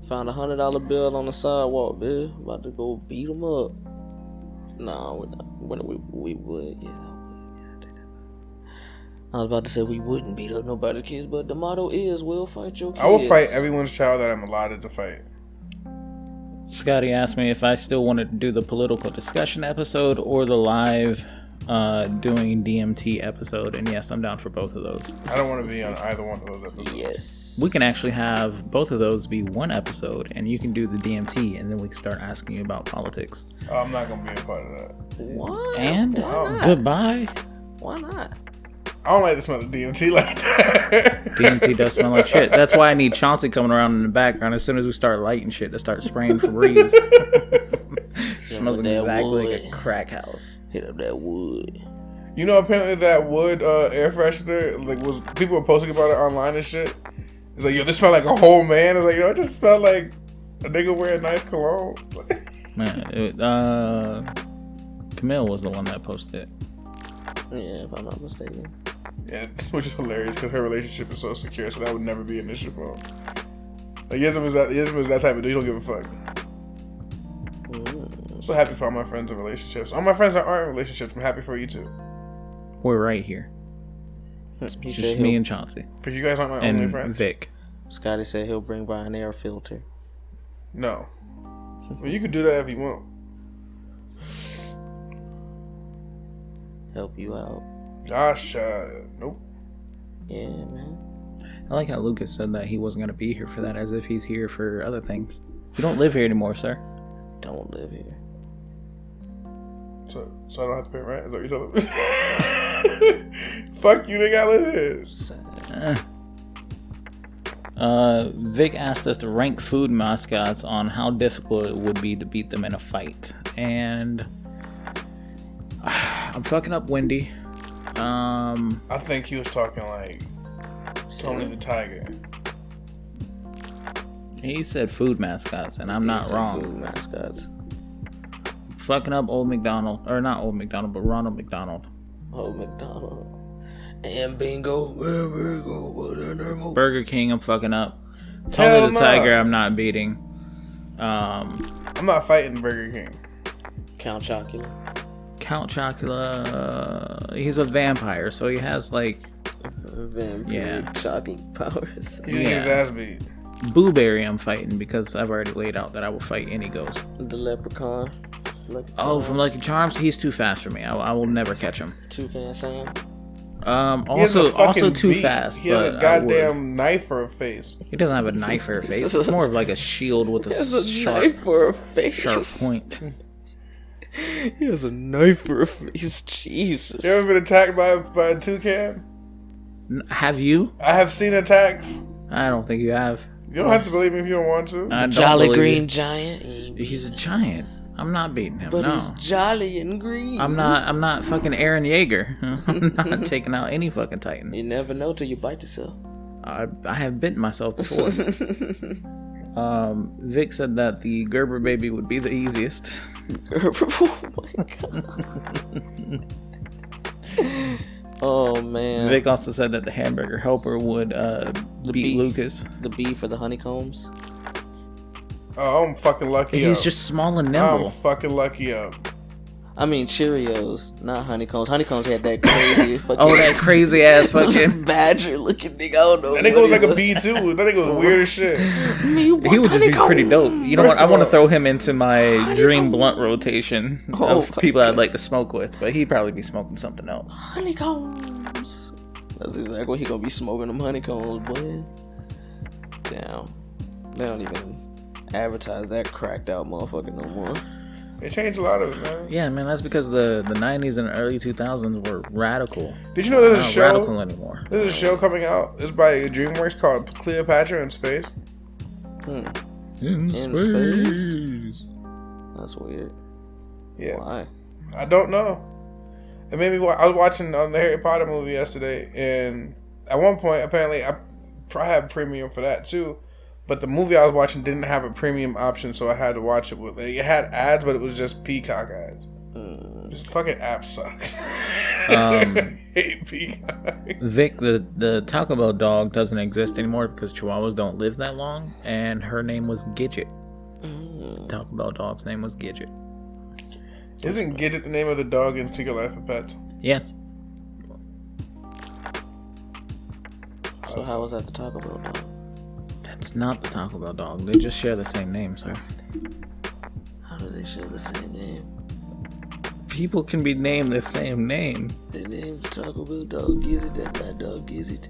Found $100 bill on the sidewalk, bitch. About to go beat him up. No, we would, yeah. I was about to say we wouldn't beat up nobody's kids, but the motto is we'll fight your kids. I will fight everyone's child that I'm allotted to fight. Scotty asked me if I still wanted to do the political discussion episode or the live doing DMT episode, and yes, I'm down for both of those. I don't want to be on either one of those episodes. Yes. We can actually have both of those be one episode, and you can do the DMT, and then we can start asking you about politics. Oh, I'm not going to be a part of that. What? And goodbye. Why not? I don't like the smell of DMT like that. DMT does smell like shit. That's why I need Chauncey coming around in the background as soon as we start lighting shit to start spraying Febreze. Smells exactly like a crack house. Hit up that wood. You know, apparently that wood air freshener, people were posting about it online and shit. It's like, yo, this smell like a whole man. It's like, yo, it just smelled like a nigga wearing nice cologne. Man, Camille was the one that posted it. Yeah, if I'm not mistaken. Yeah, which is hilarious because her relationship is so secure, so that would never be an issue for him. Like, Yism is that type of dude. He don't give a fuck. I'm so happy for all my friends in relationships. All my friends that aren't in relationships, I'm happy for you too. We're right here. It's just me and Chauncey. But you guys aren't my only friends. And Vic. Scotty said he'll bring by an air filter. No. Well, you could do that if you want. Help you out. Josh, nope. Yeah, man. I like how Lucas said that he wasn't going to be here for that, as if he's here for other things. You don't live here anymore, sir. Don't live here. So I don't have to pay rent? Is that what you're telling me? Fuck you, nigga, I live here. Vic asked us to rank food mascots on how difficult it would be to beat them in a fight. And I'm fucking up Wendy. I think he was talking like Tony the Tiger. He said food mascots, and I'm not wrong. Food mascots. Fucking up Old McDonald, or not Old McDonald, but Ronald McDonald. Old McDonald. And Bingo. Burger King, I'm fucking up. Tony the Tiger, I'm not beating. I'm not fighting Burger King. Count Chocula. Count Chocula, he's a vampire, so he has like vampire chocolate powers. He didn't get his ass beat. Boo Berry, I'm fighting because I've already laid out that I will fight any ghost. The leprechaun. Oh, from Lucky Charms, he's too fast for me. I will never catch him. Toucan Sam. Also too fast. He has a goddamn knife for a face. He doesn't have a knife for a face. It's more of like a shield with a sharp knife for a face. Sharp point. He has a knife for a face. Jesus. You ever been attacked by a toucan? Have you? I have seen attacks. I don't think you have. You don't have to believe me if you don't want to. Jolly Green Giant. He's a giant. I'm not beating him. But he's jolly and green. I'm not fucking Aaron Yeager. I'm not taking out any fucking Titan. You never know till you bite yourself. I have bitten myself before. Vic said that the Gerber baby would be the easiest. Gerber, oh my god. Oh man. Vic also said that the hamburger helper would beat Lucas. The B for the honeycombs. Oh, I'm fucking lucky. He's just small and nimble. I'm fucking lucky up. I mean Cheerios, not honeycombs. Honeycombs had that crazy fucking that crazy ass fucking badger looking thing. I don't know. That nigga was like a B too. That nigga was weird as shit. He would just be pretty dope. You know what? I want to throw him into my dream blunt rotation of people I'd like to smoke with, but he'd probably be smoking something else. Honeycombs. That's exactly what he gonna be smoking, them honeycombs, boy. Damn. They don't even advertise that cracked out motherfucker no more. They changed a lot of it, man. Yeah, man, that's because the 90s and early 2000s were radical. Did you know there's a show? Radical anymore. There's a show coming out. It's by DreamWorks called Cleopatra in Space. In space. That's weird. Yeah. Why? I don't know. It made me. I was watching the Harry Potter movie yesterday, and at one point, apparently, I have premium for that too. But the movie I was watching didn't have a premium option, so I had to watch it with. It had ads, but it was just Peacock ads. This fucking app sucks. I hate Peacock. Vic, the Taco Bell dog doesn't exist anymore because Chihuahuas don't live that long, and her name was Gidget. Taco Bell dog's name was Gidget. Isn't Gidget the name of the dog in Secret Life of Pets? Yes. So how was that the Taco Bell dog? That's not the Taco Bell dog. They just share the same name, sir. How do they share the same name? People can be named the same name. They named the Taco Bell dog Gizzard, and that dog Gizzard.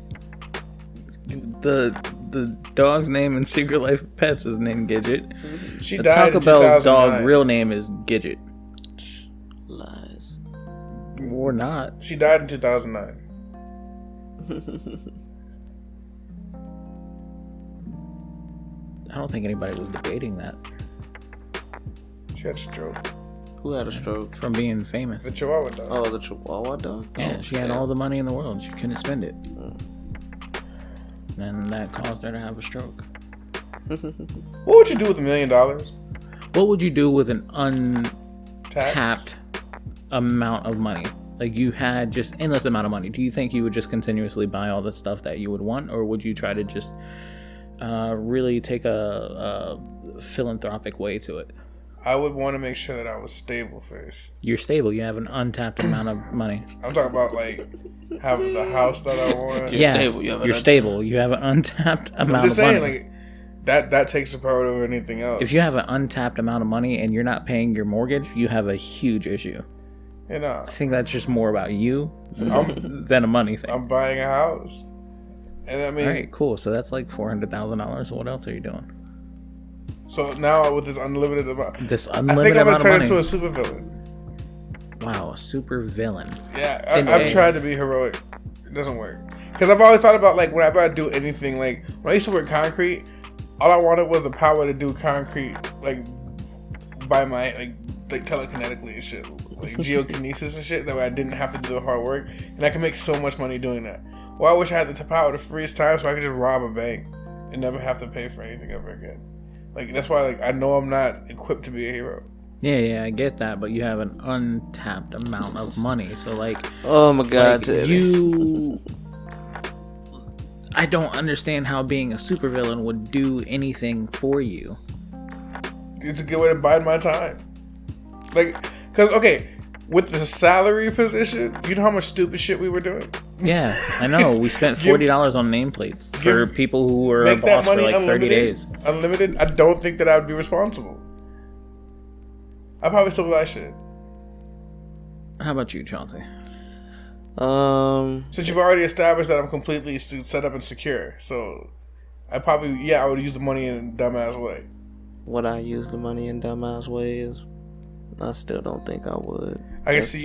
The dog's name in Secret Life of Pets is named Gidget. She the died Taco in Bell's 2009. dog real name is Gidget. Lies. Or not. She died in 2009. I don't think anybody was debating that. She had a stroke. Who had a stroke? From being famous. The Chihuahua dog. Oh, the Chihuahua dog? Yeah, she had all the money in the world. She couldn't spend it. And that caused her to have a stroke. What would you do with $1 million? What would you do with an untapped amount of money? Like, you had just endless amount of money. Do you think you would just continuously buy all the stuff that you would want? Or would you try to just really take a philanthropic way to it? I would want to make sure that I was stable first. You're stable. You have an untapped amount of money. I'm talking about like having the house that I want. You're stable. You're stable. You have an untapped amount of money. I'm just saying, like that takes the power over anything else. If you have an untapped amount of money and you're not paying your mortgage, you have a huge issue. You know, I think that's just more about you than a money thing. I'm buying a house, and I mean, all right, cool. So that's like $400,000. What else are you doing? So now with this unlimited amount, I think I'm gonna turn into a super villain. Wow, a super villain. Yeah, I've tried to be heroic. It doesn't work because I've always thought about like whenever I do anything. Like when I used to work concrete, all I wanted was the power to do concrete like by my like telekinetically and shit, like geokinesis and shit. That way I didn't have to do the hard work, and I can make so much money doing that. Well, I wish I had the power to freeze time so I could just rob a bank and never have to pay for anything ever again. Like that's why, like I know I'm not equipped to be a hero. Yeah, I get that, but you have an untapped amount of money, so like, oh my god, like, I don't understand how being a supervillain would do anything for you. It's a good way to bide my time. Like, cause okay, with the salary position, you know how much stupid shit we were doing. Yeah, I know. We spent $40 on nameplates for people who were a boss for like 30 days. Unlimited, I don't think that I would be responsible. I'd probably still buy shit. How about you, Chauncey? Since you've already established that I'm completely set up and secure, so I would use the money in a dumbass way. Would I use the money in dumbass ways? I still don't think I would. I can see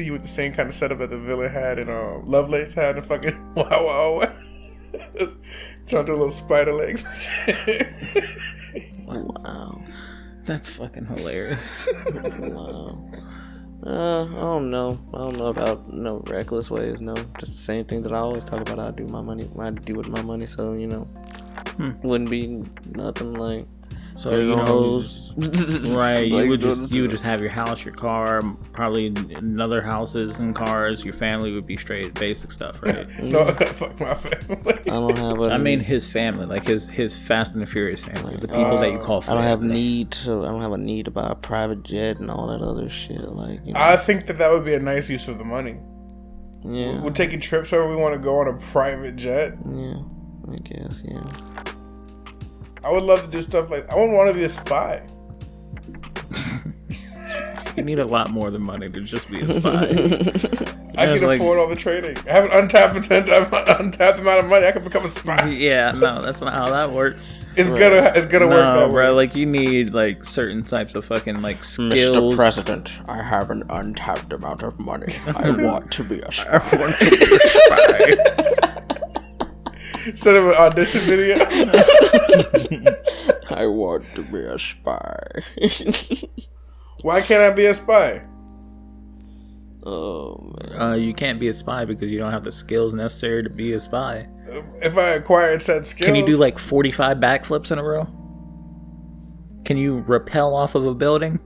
you with the same kind of setup that the villain had in Lovelace had in fucking Wow. Trying to do little spider legs. Wow. That's fucking hilarious. Wow. I don't know. I don't know about no reckless ways. No, just the same thing that I always talk about. I do with my money. So wouldn't be nothing like. So right, you would just have your house, your car, probably another houses and cars. Your family would be straight basic stuff, right? No, fuck my family. I mean his family, like his Fast and the Furious family, the people that you call family. I don't have a need to buy a private jet and all that other shit. Like, you know. I think that would be a nice use of the money. Yeah, we're taking trips where we want to go on a private jet. Yeah, I guess. Yeah. I would love to do stuff like I would want to be a spy. You need a lot more than money to just be a spy. I can afford all the trading. I have an untapped amount of money. I can become a spy. Yeah, no, that's not how that works. It's gonna work that bro, way. like you need like certain types of fucking like skills. Mr. President, I have an untapped amount of money. I want to be a spy. I want to be a spy. Send him an audition video. I want to be a spy. Why can't I be a spy? Oh man. You can't be a spy because you don't have the skills necessary to be a spy. If I acquired said skills, can you do like 45 backflips in a row? Can you rappel off of a building?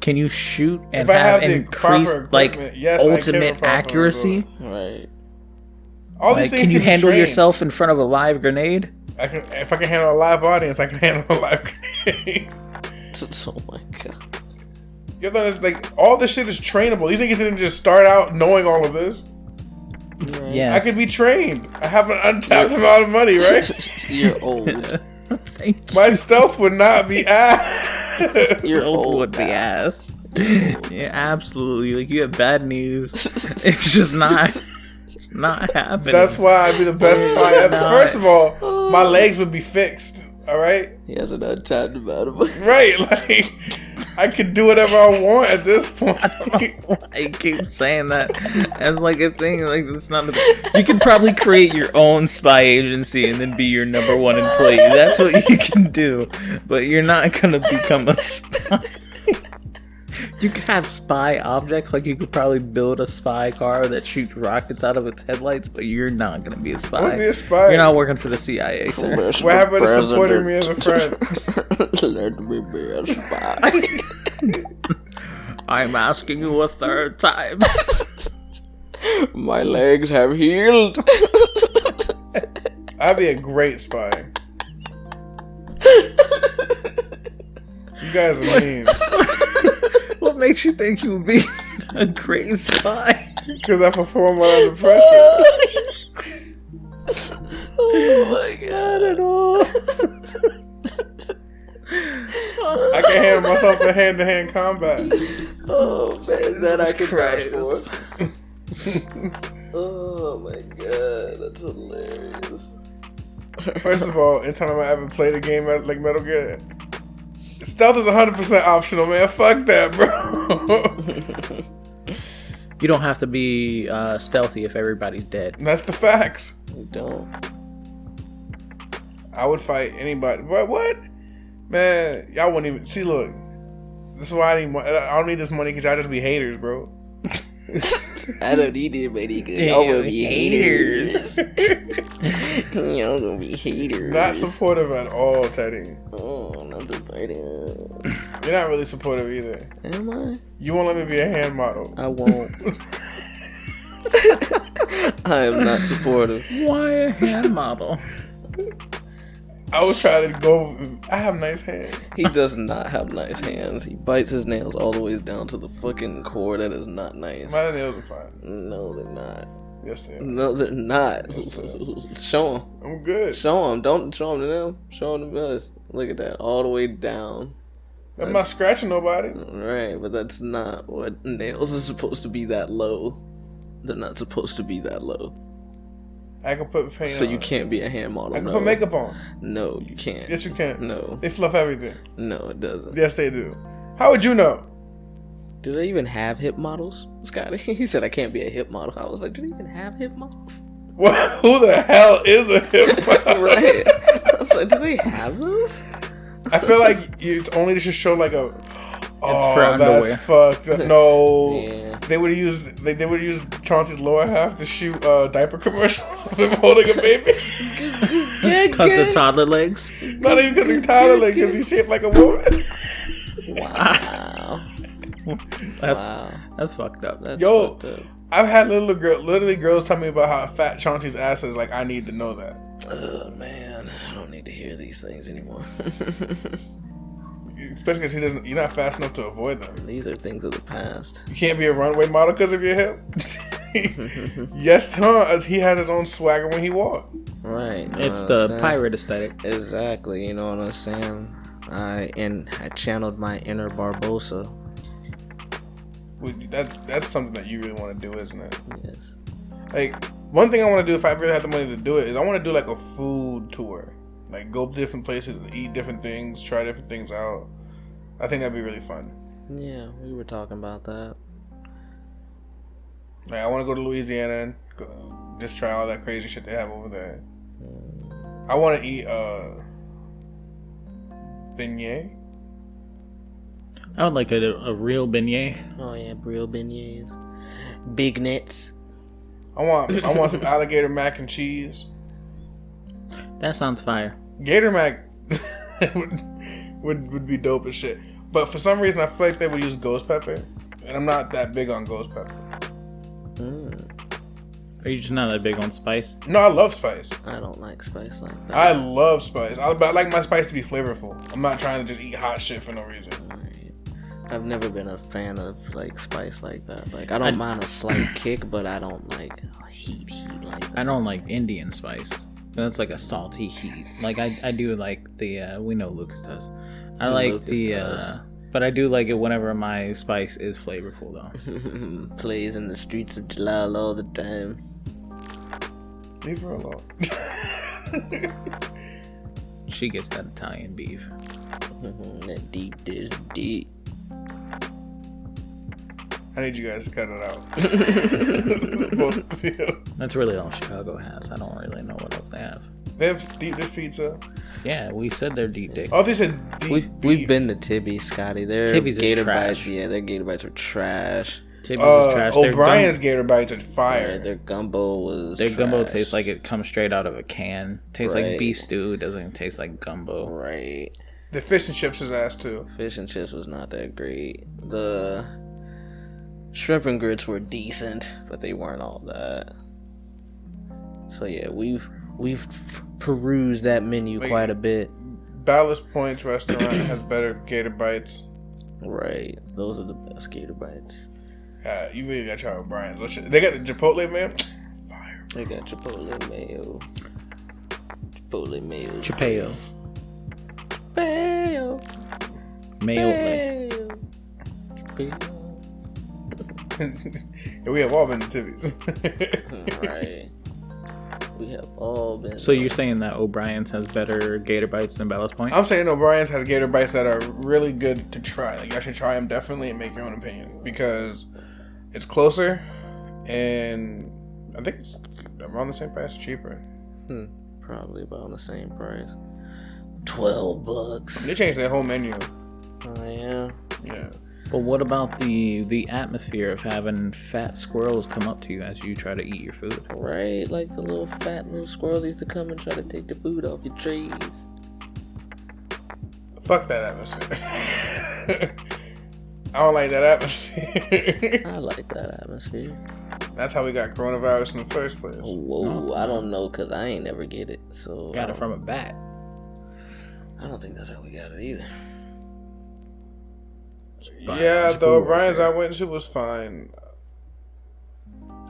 Can you shoot and have increased like ultimate accuracy? Right. All these things can you handle yourself in front of a live grenade? If I can handle a live audience, I can handle a live grenade. Oh my god. You know, like all this shit is trainable. These niggas didn't just start out knowing all of this. Yeah, I could be trained. I have an untapped amount of money, right? You're old. Thank you. My stealth would not be ass. Your old would be ass. Yeah, absolutely. Like you have bad news. It's just not. It's not happening. That's why I'd be the best spy ever. First of all, my legs would be fixed. All right. He has an untapped amount of money. Right, like I could do whatever I want at this point. I keep saying that as like a thing. Like it's not. You could probably create your own spy agency and then be your number one employee. That's what you can do, but you're not gonna become a spy. You could have spy objects, like you could probably build a spy car that shoots rockets out of its headlights, but you're not going to be a spy. I would be a spy. You're not working for the CIA, sir. What happened to supporting me as a friend? Let me be a spy. I'm asking you a third time. My legs have healed. I'd be a great spy. You guys are mean. What makes you think you would be a great spy? Because I perform well under pressure. Oh my god, at all. I can handle myself in hand-to-hand combat. Oh man, that I can vouch for. Oh my god, that's hilarious. First of all, anytime I ever played a game like Metal Gear, stealth is 100% optional, man. Fuck that, bro. You don't have to be stealthy if everybody's dead. And that's the facts. You don't. I would fight anybody. What? Man, y'all wouldn't even... See, look. This is why I don't need this money because y'all just be haters, bro. I don't need it, buddy. Y'all gonna be haters. Y'all gonna be haters. Not supportive at all, Teddy. Oh, not supportive. You're not really supportive either. Am I? You won't let me be a hand model. I won't. I am not supportive. Why a hand model? I would try to go... I have nice hands. He does not have nice hands. He bites his nails all the way down to the fucking core. That is not nice. My nails are fine. No, they're not. Yes, they are. No, they're not. Yes, they are. Show him. I'm good. Show him. Don't show him to them. Show him to us. Look at that. All the way down. I'm not scratching nobody. Right, but that's not what nails are supposed to be that low. They're not supposed to be that low. I can put paint So on. you can't be a hand model. I can put makeup on. No, you can't. Yes, you can. No. They fluff everything. No, it doesn't. Yes, they do. How would you know? Do they even have hip models, Scotty? He said I can't be a hip model. I was like, do they even have hip models? What? Who the hell is a hip model? Right. I was like, do they have those? I feel like it's only to just show like a... It's for underwear. That's fucked up. No. Yeah. They would use Chauncey's lower half to shoot diaper commercials of him holding a baby. Because the toddler legs? Not even because the toddler legs, because he's shaped like a woman. Wow. That's fucked up. That's Yo, fucked up. I've had literally girls tell me about how fat Chauncey's ass is. Like, I need to know that. Oh, man. I don't need to hear these things anymore. Especially because you're not fast enough to avoid them. These are things of the past. You can't be a runway model because of your hip. Yes, huh? He has his own swagger when he walks. Right. It's the pirate aesthetic. Exactly. You know what I'm saying? I channeled my inner Barbosa. That's something that you really want to do, isn't it? Yes. Like, one thing I want to do if I really had the money to do it is I want to do like a food tour. Like, go to different places, eat different things, try different things out. I think that'd be really fun. Yeah, we were talking about that. Like, I want to go to Louisiana and just try all that crazy shit they have over there. I want to eat beignet. I would like a real beignet. Oh yeah, real beignets, big nets. I want some alligator mac and cheese. That sounds fire. Gator mac would be dope as shit. But for some reason, I feel like they would use ghost pepper, and I'm not that big on ghost pepper. Are you just not that big on spice? No, I love spice. I don't like spice like that. I love spice. But I like my spice to be flavorful. I'm not trying to just eat hot shit for no reason. I've never been a fan of like spice like that. Like I don't mind a slight kick, but I don't like heat like that. I don't like Indian spice. That's like a salty heat. Like I do like the we know Lucas does. I like Lucas the does. but I do like it whenever my spice is flavorful though. Plays in the streets of Jalal all the time. Leave her alone. She gets that Italian beef. That deep dish deep. I need you guys to cut it out. Both of you. That's really all Chicago has. I don't really know what else they have. They have deep dish pizza. Yeah, we said they're deep dish. Oh, they said deep We've been to Tibby's, Scotty. Their Tibby's is Gator trash. bites, yeah, their Gator bites are trash. Tibby's is trash. O'Brien's Gator bites are Yeah, fire. their gumbo was Their gumbo trash. tastes like it comes straight out of a can. Tastes Right. like beef stew. It doesn't taste like gumbo. Right. The fish and chips is ass too. Fish and chips was not that great. The shrimp and grits were decent, but they weren't all that. So yeah, we've perused that menu quite a bit. Ballast Point's restaurant has better Gator bites. Right. Those are the best Gator bites. You really gotta try O'Brien's. They got the Chipotle, man. Fire. They got Chipotle mayo. Chipotle mayo. Chipeo. Mayo. Mayo. Chipeo. Yeah, we have all been to Tibby's. Right. We have all been. So you're saying that O'Brien's has better Gator bites than Ballast Point? I'm saying O'Brien's has Gator bites that are really good to try. Like, you should try them definitely and make your own opinion because it's closer and I think it's around the same price, cheaper. Probably about the same price. $12. They changed their whole menu. Oh yeah. Yeah. But what about the atmosphere of having fat squirrels come up to you as you try to eat your food? Right, like the little fat little squirrels used to come and try to take the food off your trees. Fuck that atmosphere. I don't like that atmosphere. I like that atmosphere. That's how we got coronavirus in the first place. Whoa, I don't know, cause I ain't never get it. So Got it from a bat. I don't think that's how we got it either. Yeah, the O'Brien's I went to was fine.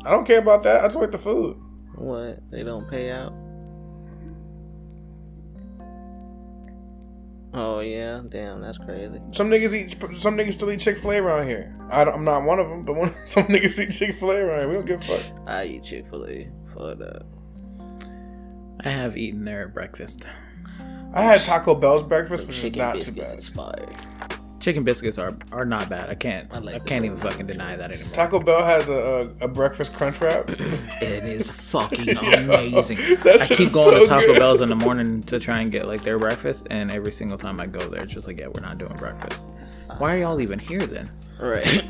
I don't care about that. I just like the food. What? They don't pay out? Oh yeah, damn, that's crazy. Some niggas still eat Chick-fil-A around here. I'm not one of them, but some niggas eat Chick-fil-A around here. We don't give a fuck. I eat Chick-fil-A. Fuck that. I have eaten there at breakfast. I had Taco Bell's breakfast, The which is chicken not too biscuits bad. is fire. Chicken biscuits are not bad. I can't like the even burger. fucking deny that anymore. Taco Bell has a breakfast crunch wrap. It is fucking amazing. That I shit keep is going so to Taco good. Bell's in the morning to try and get like their breakfast, and every single time I go there, it's just like, yeah, we're not doing breakfast. Why are y'all even here then? Right.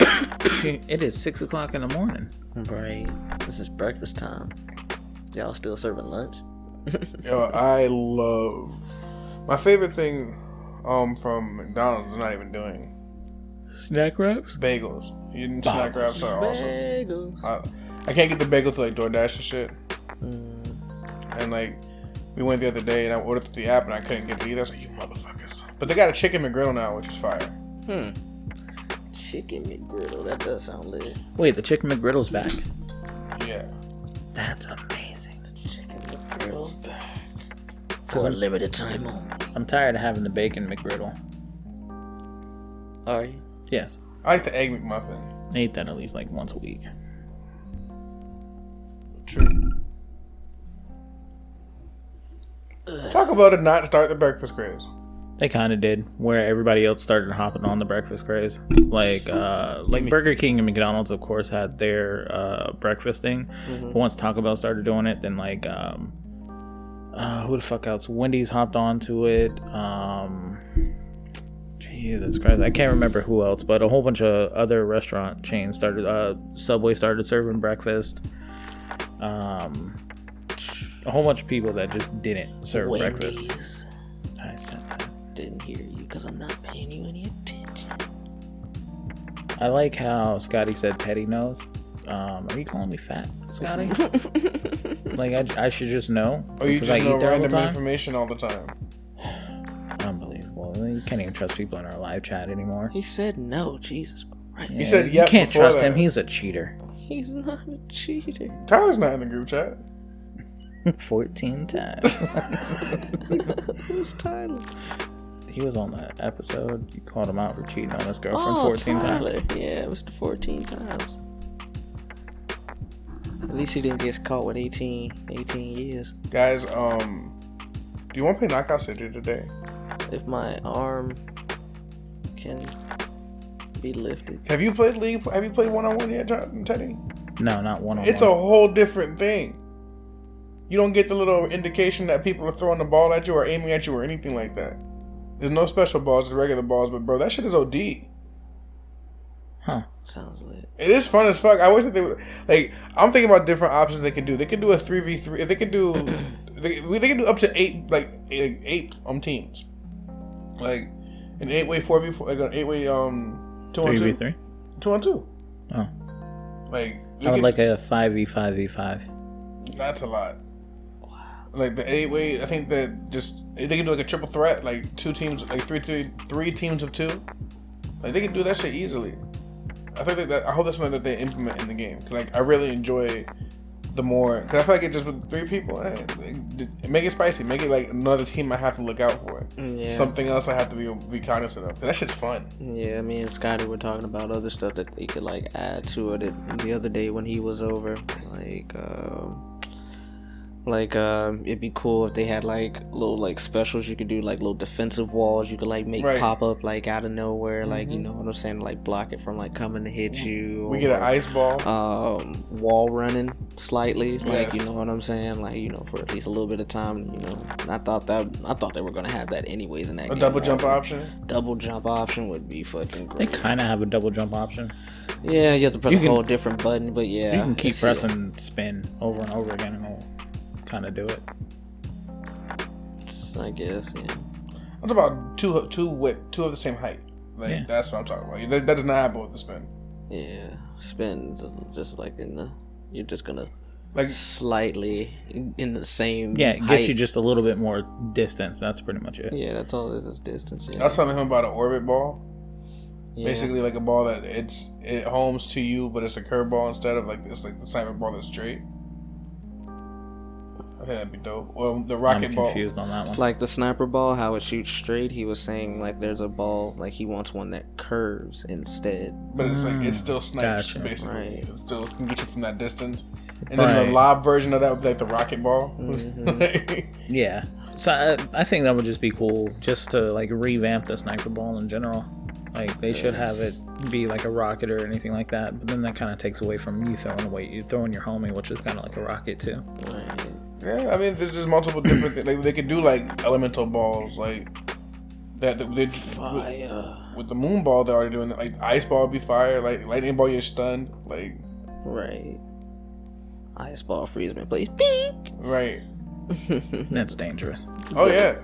It is 6 o'clock in the morning. Right. This is breakfast time. Y'all still serving lunch? Yo, I love my favorite thing from McDonald's. They're not even doing snack wraps. Bagels. Snack wraps are awesome. Bagels. I can't get the bagel to like DoorDash and shit. And like we went the other day and I ordered through the app and I couldn't get it either. I was like, you motherfuckers. But they got a chicken McGriddle now, which is fire. Chicken McGriddle. That does sound lit. Wait, the chicken McGriddle's back. Yeah. That's amazing. The chicken McGriddle's back. For a limited time only. I'm tired of having the bacon McGriddle. Are you? Yes. I like the egg McMuffin. I eat that at least like once a week. True. Talk about it not start the breakfast craze. They kind of did, where everybody else started hopping on the breakfast craze. Like Burger King and McDonald's, of course, had their breakfast thing. But once Taco Bell started doing it, then like who the fuck else? Wendy's hopped onto it. Jesus Christ, I can't remember who else, but a whole bunch of other restaurant chains started. Subway started serving breakfast. A whole bunch of people that just didn't serve breakfast. I said that. Didn't hear you because I'm not paying you any attention. I like how Scotty said Teddy knows. Are you calling me fat, Scotty? Like I should just know. Oh, you just know random information all the time. Unbelievable. You can't even trust people in our live chat anymore. He said no. Jesus Christ. He said yeah. You can't trust him. He's a cheater. He's not a cheater. Tyler's not in the group chat. 14 times. Who's Tyler? He was on that episode. You called him out for cheating on his girlfriend 14 Tyler. times. Yeah, it was the 14 times. At least he didn't get caught with 18 years. Guys, do you want to play Knockout City today? If my arm can be lifted. Have you played League? Have you played one-on-one yet, Teddy? No, not one-on-one. It's a whole different thing. You don't get the little indication that people are throwing the ball at you or aiming at you or anything like that. There's no special balls, just regular balls. But bro, that shit is OD. Huh. Sounds lit. It is fun as fuck. I wish that they would, like, I'm thinking about different options they could do. They could do a 3v3. If they could do, they could do up to 8 teams. Like an 8-way 4v4, like an 8-way 2-on-2. 3v3? 2-on-2. Oh. Like I would like a 5v5v5. That's a lot. Like the 8-way, I think that just they can do like a triple threat, like 2 teams, like three teams of 2. Like they can do that shit easily. I think that I hope that's something that they implement in the game. Cause like I really enjoy the more, cause I feel like it just with 3 people, make it spicy, make it like another team I have to look out for. Yeah. Something else I have to be cognizant of. That shit's fun. Yeah, me and Scotty were talking about other stuff that they could like add to it the other day when he was over, Like, it'd be cool if they had, like, little, like, specials you could do, like, little defensive walls you could, like, make pop up, like, out of nowhere, like, you know what I'm saying, like, block it from, like, coming to hit you. We get an ice ball. Wall running slightly, like, you know what I'm saying, like, you know, for at least a little bit of time, you know. And I thought they were gonna have that anyways in that game. A double jump option? Double jump option would be fucking great. They kind of have a double jump option. Yeah, you have to press a whole different button, but yeah. You can keep pressing spin over and over again and it'll kind of do it. I guess, yeah. It's about two of the same height. Like that's what I'm talking about. That does not happen with the spin. Yeah, spin just like you're just gonna like slightly in the same. Yeah, it height. gets you just a little bit more distance. That's pretty much it. Yeah, that's all it is distance. Yeah. I was telling him about an orbit ball. Yeah. Basically, like a ball that it homes to you, but it's a curveball instead of like it's like the sniper ball that's straight. I think that'd be dope. Well, the rocket ball. I'm confused on that one. Like the sniper ball, how it shoots straight. He was saying like there's a ball like he wants one that curves instead. But it's like it still snipes basically. Right. It still can get you from that distance. And then the lob version of that would be like the rocket ball. Mm-hmm. Yeah. So I think that would just be cool, just to like revamp the sniper ball in general. Like they should have it be like a rocket or anything like that. But then that kind of takes away from you throwing your homie, which is kind of like a rocket too. Right. Yeah, I mean, there's just multiple different things. Like they could do like elemental balls, like that. Fire. With the moon ball, they're already doing that. Like ice ball would be fire. Like lightning ball, you're stunned. Like right. Ice ball freeze man, please. Pink. Right. That's dangerous. Oh yeah,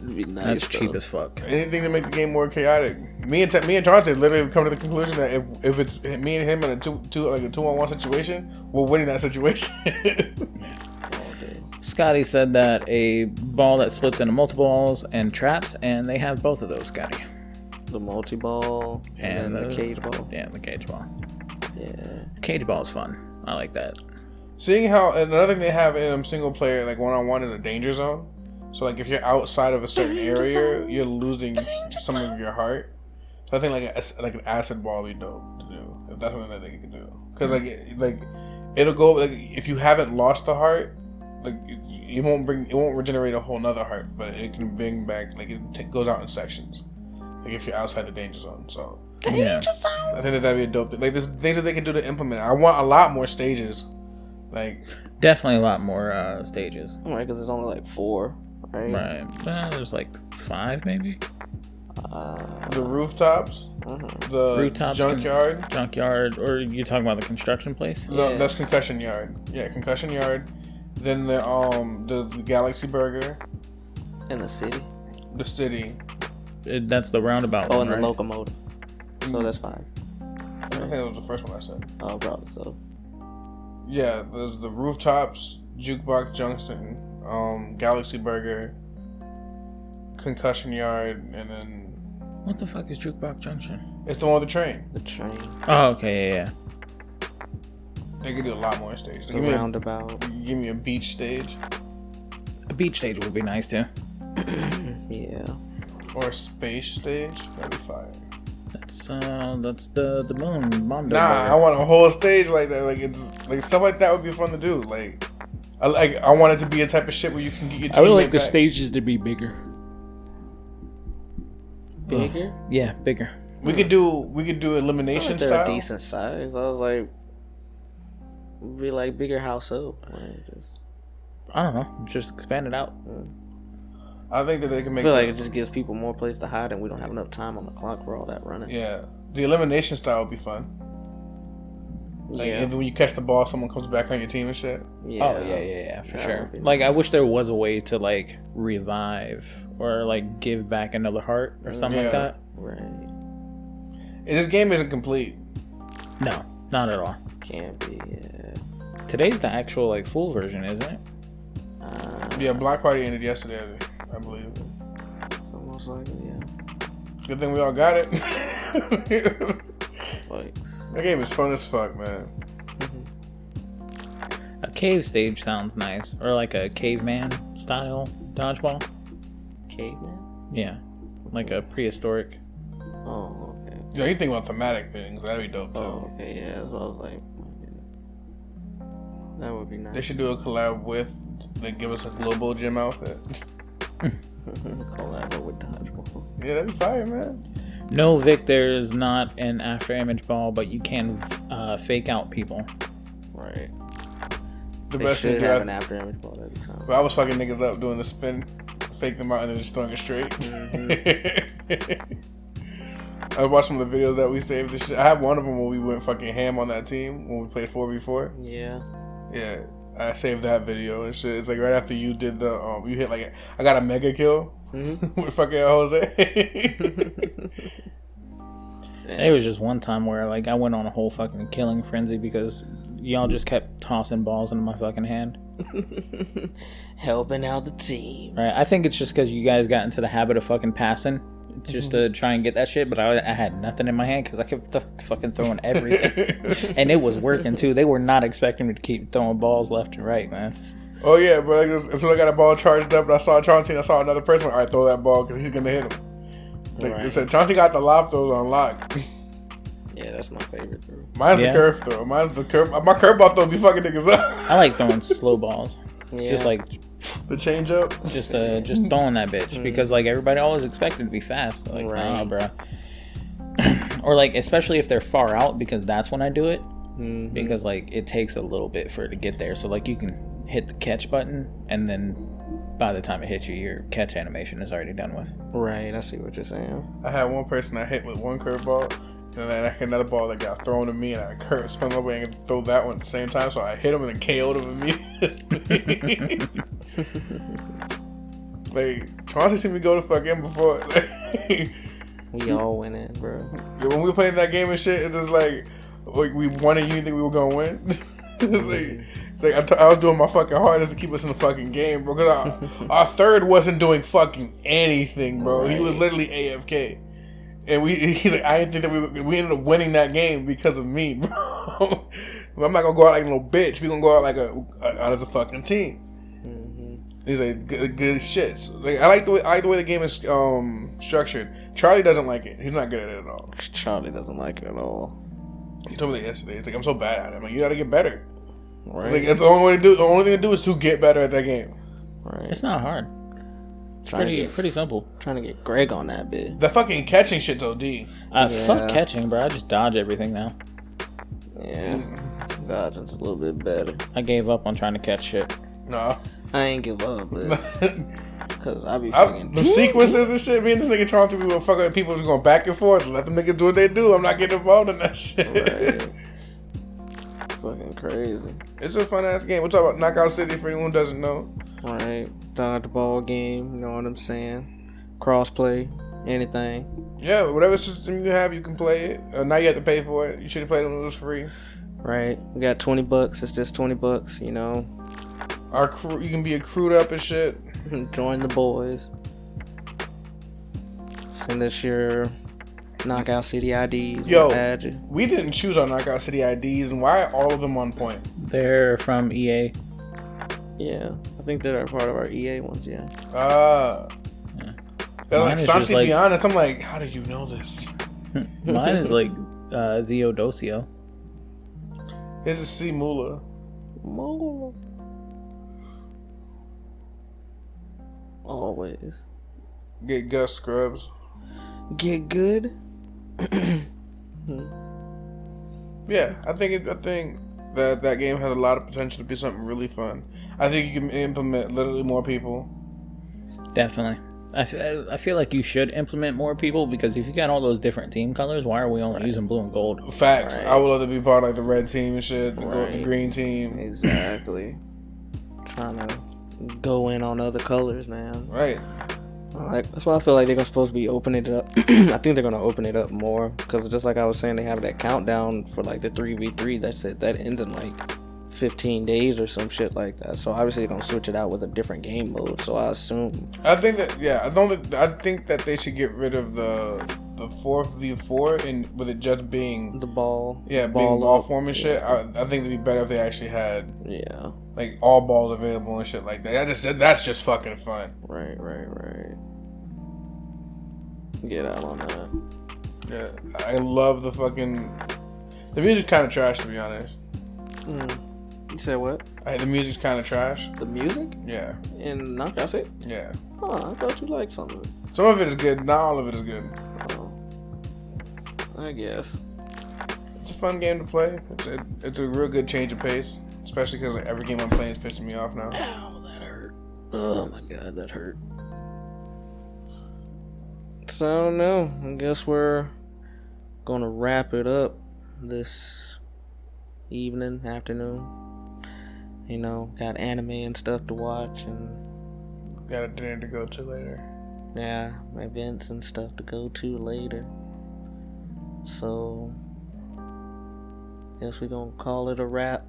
Be nice, That's though. cheap as fuck. anything to make the game more chaotic. Me and Chauncey literally come to the conclusion that if it's me and him in a 2-on-1 situation, we're winning that situation. Scotty said that a ball that splits into multiple balls and traps, and they have both of those, Scotty. The multi-ball and then the cage ball. Yeah, the cage ball. Yeah. Cage ball is fun. I like that. Seeing how another thing they have in single player, like 1-on-1, is a danger zone. So like if you're outside of a certain area, you're losing some of your heart. So I think like an acid ball would be dope to do, if that's something that they can do. Because like it'll go like if you haven't lost the heart, like it won't regenerate a whole nother heart, but it can bring back like it goes out in sections. Like if you're outside the danger zone, so Yeah. I think that'd be a dope thing. Like there's things that they can do to implement it. I want a lot more stages. Like Definitely a lot more stages. Right, because there's only like 4, right? Right. There's like 5 maybe. the rooftops, the Rooftops, junkyard. or you talking about the construction place? No, that's concussion yard. Yeah, concussion yard. Then the Galaxy Burger, In the city. the city. That's the roundabout Oh, one, and the right? locomotive. So that's 5. I think that was the first one I said. Oh, probably so. Yeah, there's the rooftops, Jukebox Junction, Galaxy Burger, concussion yard, and then What the fuck is Jukebox Junction? it's the one with the train. The train. Oh, okay, yeah. They could do a lot more stages. The roundabout. Give me a beach stage A beach stage would be nice too. Yeah. or a space stage. That'd be fire. That's the moon. Mom Nah, I want a whole stage like that. Like it's like stuff like that would be fun to do. Like I want it to be a type of shit where you can get your. I would like teammate the back. stages to be bigger. Bigger? Yeah, bigger. We could do elimination They're style. a decent size. I was like, be like bigger house up. Like, just, I don't know. Just expand it out. I think that they can I make. feel like it just gives people more place to hide, and we don't have enough time on the clock for all that running. Yeah, the elimination style would be fun. Like Yeah. and when you catch the ball, someone comes back on your team and shit. Yeah. Oh yeah, for That sure. would be Like I nice. wish there was a way to like revive or like give back another heart or something like Yeah. that. Right. And this game isn't complete. No, not at all. Can't be. Yeah. Today's the actual like full version, isn't it? Yeah, Block Party ended yesterday, I believe. It's almost like yeah. Good thing we all got it. Like That game is fun as fuck, man. A cave stage sounds nice, or like a caveman style dodgeball. caveman. Yeah, like a prehistoric. Oh, okay. Yeah, you think about thematic things. That'd be dope too. Oh, okay. Yeah. So I was like, that would be nice. They should do a collab with. They give us a global gym outfit. collab with dodgeball. Yeah, that'd be fire, man. No, Vic, there is not an after image ball, but you can fake out people. Right. The They best thing should to do. have an after image ball every time. But I was fucking niggas up doing the spin, fake them out, and then just throwing it straight. I watched some of the videos that we saved. This shit. I have one of them where we went fucking ham on that team when we played 4v4. Yeah. Yeah, I saved that video and shit. It's like right after you did the you hit like I got a mega kill with fucking Jose. It was just one time where like I went on a whole fucking killing frenzy because y'all just kept tossing balls into my fucking hand. Helping out the team. Right? I think it's just because you guys got into the habit of fucking passing just to try and get that shit, but I had nothing in my hand because I kept fucking throwing everything. And it was working too. They were not expecting me to keep throwing balls left and right, man. Oh yeah, bro. Like, as soon as I got a ball charged up and I saw Chauncey and I saw another person, all right, throw that ball because he's gonna hit him. Like they said, Chauncey got the lob throws on lock. Yeah, that's my favorite throw. Mine's the curve throw. Mine's the curve. My curveball throw be fucking niggas up. I like throwing slow balls. Yeah. Just like The change up. just throwing that bitch because like everybody always expected to be fast. Like, nah, bro. Or like especially if they're far out because that's when I do it. Because like it takes a little bit for it to get there. So like you can hit the catch button and then by the time it hits you, your catch animation is already done with. Right, I see what you're saying. I had one person I hit with one curveball, And then I had another ball that got thrown to me, and I spun my way and throw that one at the same time. So I hit him and then KO'd him immediately. Like, Chauncey seen me go to fuck him before. We all went in, bro. When we played that game and shit, it's just like we won and you didn't think we were gonna win. It's like I was doing my fucking hardest to keep us in the fucking game, bro. Cause our third wasn't doing fucking anything, bro. Right. He was literally AFK. And he's like, I didn't think that we ended up winning that game because of me, bro. I'm not gonna go out like a little bitch. We gonna go out like out as a fucking team. Mm-hmm. He's like, good shit. So, like, I like the way the game is structured. Charlie doesn't like it. He's not good at it at all. Charlie doesn't like it at all. He told me that yesterday. He's like, I'm so bad at it. I'm like, you gotta get better. Right. Like, that's the only way to do. The only thing to do is to get better at that game. Right. It's not hard. Pretty simple. Trying to get Greg on that bit. The fucking catching shit's OD. Fuck catching, bro. I just dodge everything now. Yeah. Dodging's a little bit better. I gave up on trying to catch shit. No. I ain't give up, but cause I be fucking the sequences and shit. Me and this nigga Chauncey, we were fucking people just going back and forth. Let them niggas do what they do. I'm not getting involved in that shit. Right. Fucking crazy. It's a fun ass game. We're talking about Knockout City for anyone who doesn't know. Right. Dodgeball game, you know what I'm saying? Crossplay, anything. Yeah, whatever system you have, you can play it. Now you have to pay for it. You should have played it when it was free. Right. We got $20. It's just $20, you know. Our crew, you can be accrued up and shit. Join the boys. Send us your Knockout City IDs. Yo, we didn't choose our Knockout City IDs, and why are all of them on point? They're from EA. Yeah, I think they're part of our EA ones, yeah. Yeah. Like, Santi, like, be honest, I'm like, how did you know this? Mine is like Theodosio. Here's a C Mula. Mula. Always. Get Gus Scrubs. Get good. Yeah, I think that game has a lot of potential to be something really fun. I think you can implement literally more people. Definitely. I feel like you should implement more people, because if you got all those different team colors, why are we only using blue and gold? Facts. Right. I would love to be part of like the red team and shit, the green team. Exactly. Trying to go in on other colors, man. Right. Like, that's why I feel like they're supposed to be opening it up. I think they're gonna open it up more, because just like I was saying, they have that countdown for like the 3v3. That's it. That ends in like 15 days or some shit like that. So obviously they're gonna switch it out with a different game mode. So I assume. I think that I think that they should get rid of the 4v4 and with it just being the ball. Yeah, being ball form and shit. I think it'd be better if they actually had like all balls available and shit like that. That's just fucking fun. Right. Get out on that. Yeah, I love the music kind of trash, to be honest. You said what? The music's kind of trash. The music? Yeah. In Knockout City? Yeah. Oh, I thought you liked some of it. Some of it is good. Not all of it is good. Oh. I guess. It's a fun game to play. It's a real good change of pace. Especially because every game I'm playing is pissing me off now. Ow, that hurt. Oh my god, that hurt. So I don't know. I guess we're gonna wrap it up this evening, afternoon. You know, got anime and stuff to watch, and got a dinner to go to later. Yeah, events and stuff to go to later. So guess we're gonna call it a wrap.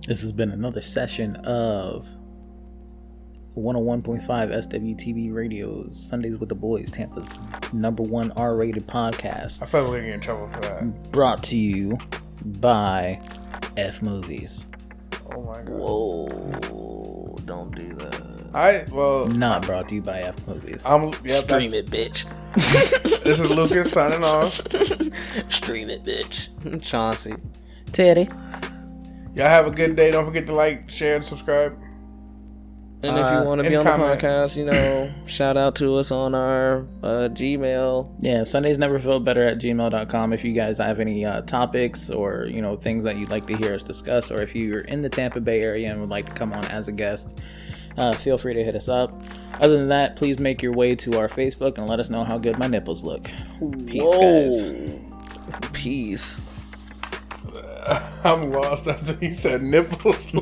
This has been another session of 101.5 SWTB Radio's Sundays with the Boys, Tampa's #1 R-rated podcast. I feel like we're gonna get in trouble for that. Brought to you by F Movies. Oh my god. Whoa, don't do that. Not brought to you by F Movies. Stream it, bitch. This is Lucas signing off. Stream it, bitch. Chauncey. Teddy. Y'all have a good day. Don't forget to like, share, and subscribe. And if you want to be on the podcast, you know, shout out to us on our Gmail. Yeah, Sundays never felt better at gmail.com. If you guys have any topics or, you know, things that you'd like to hear us discuss, or if you're in the Tampa Bay area and would like to come on as a guest, feel free to hit us up. Other than that, please make your way to our Facebook and let us know how good my nipples look. Peace, guys. Peace. I'm lost after he said nipples.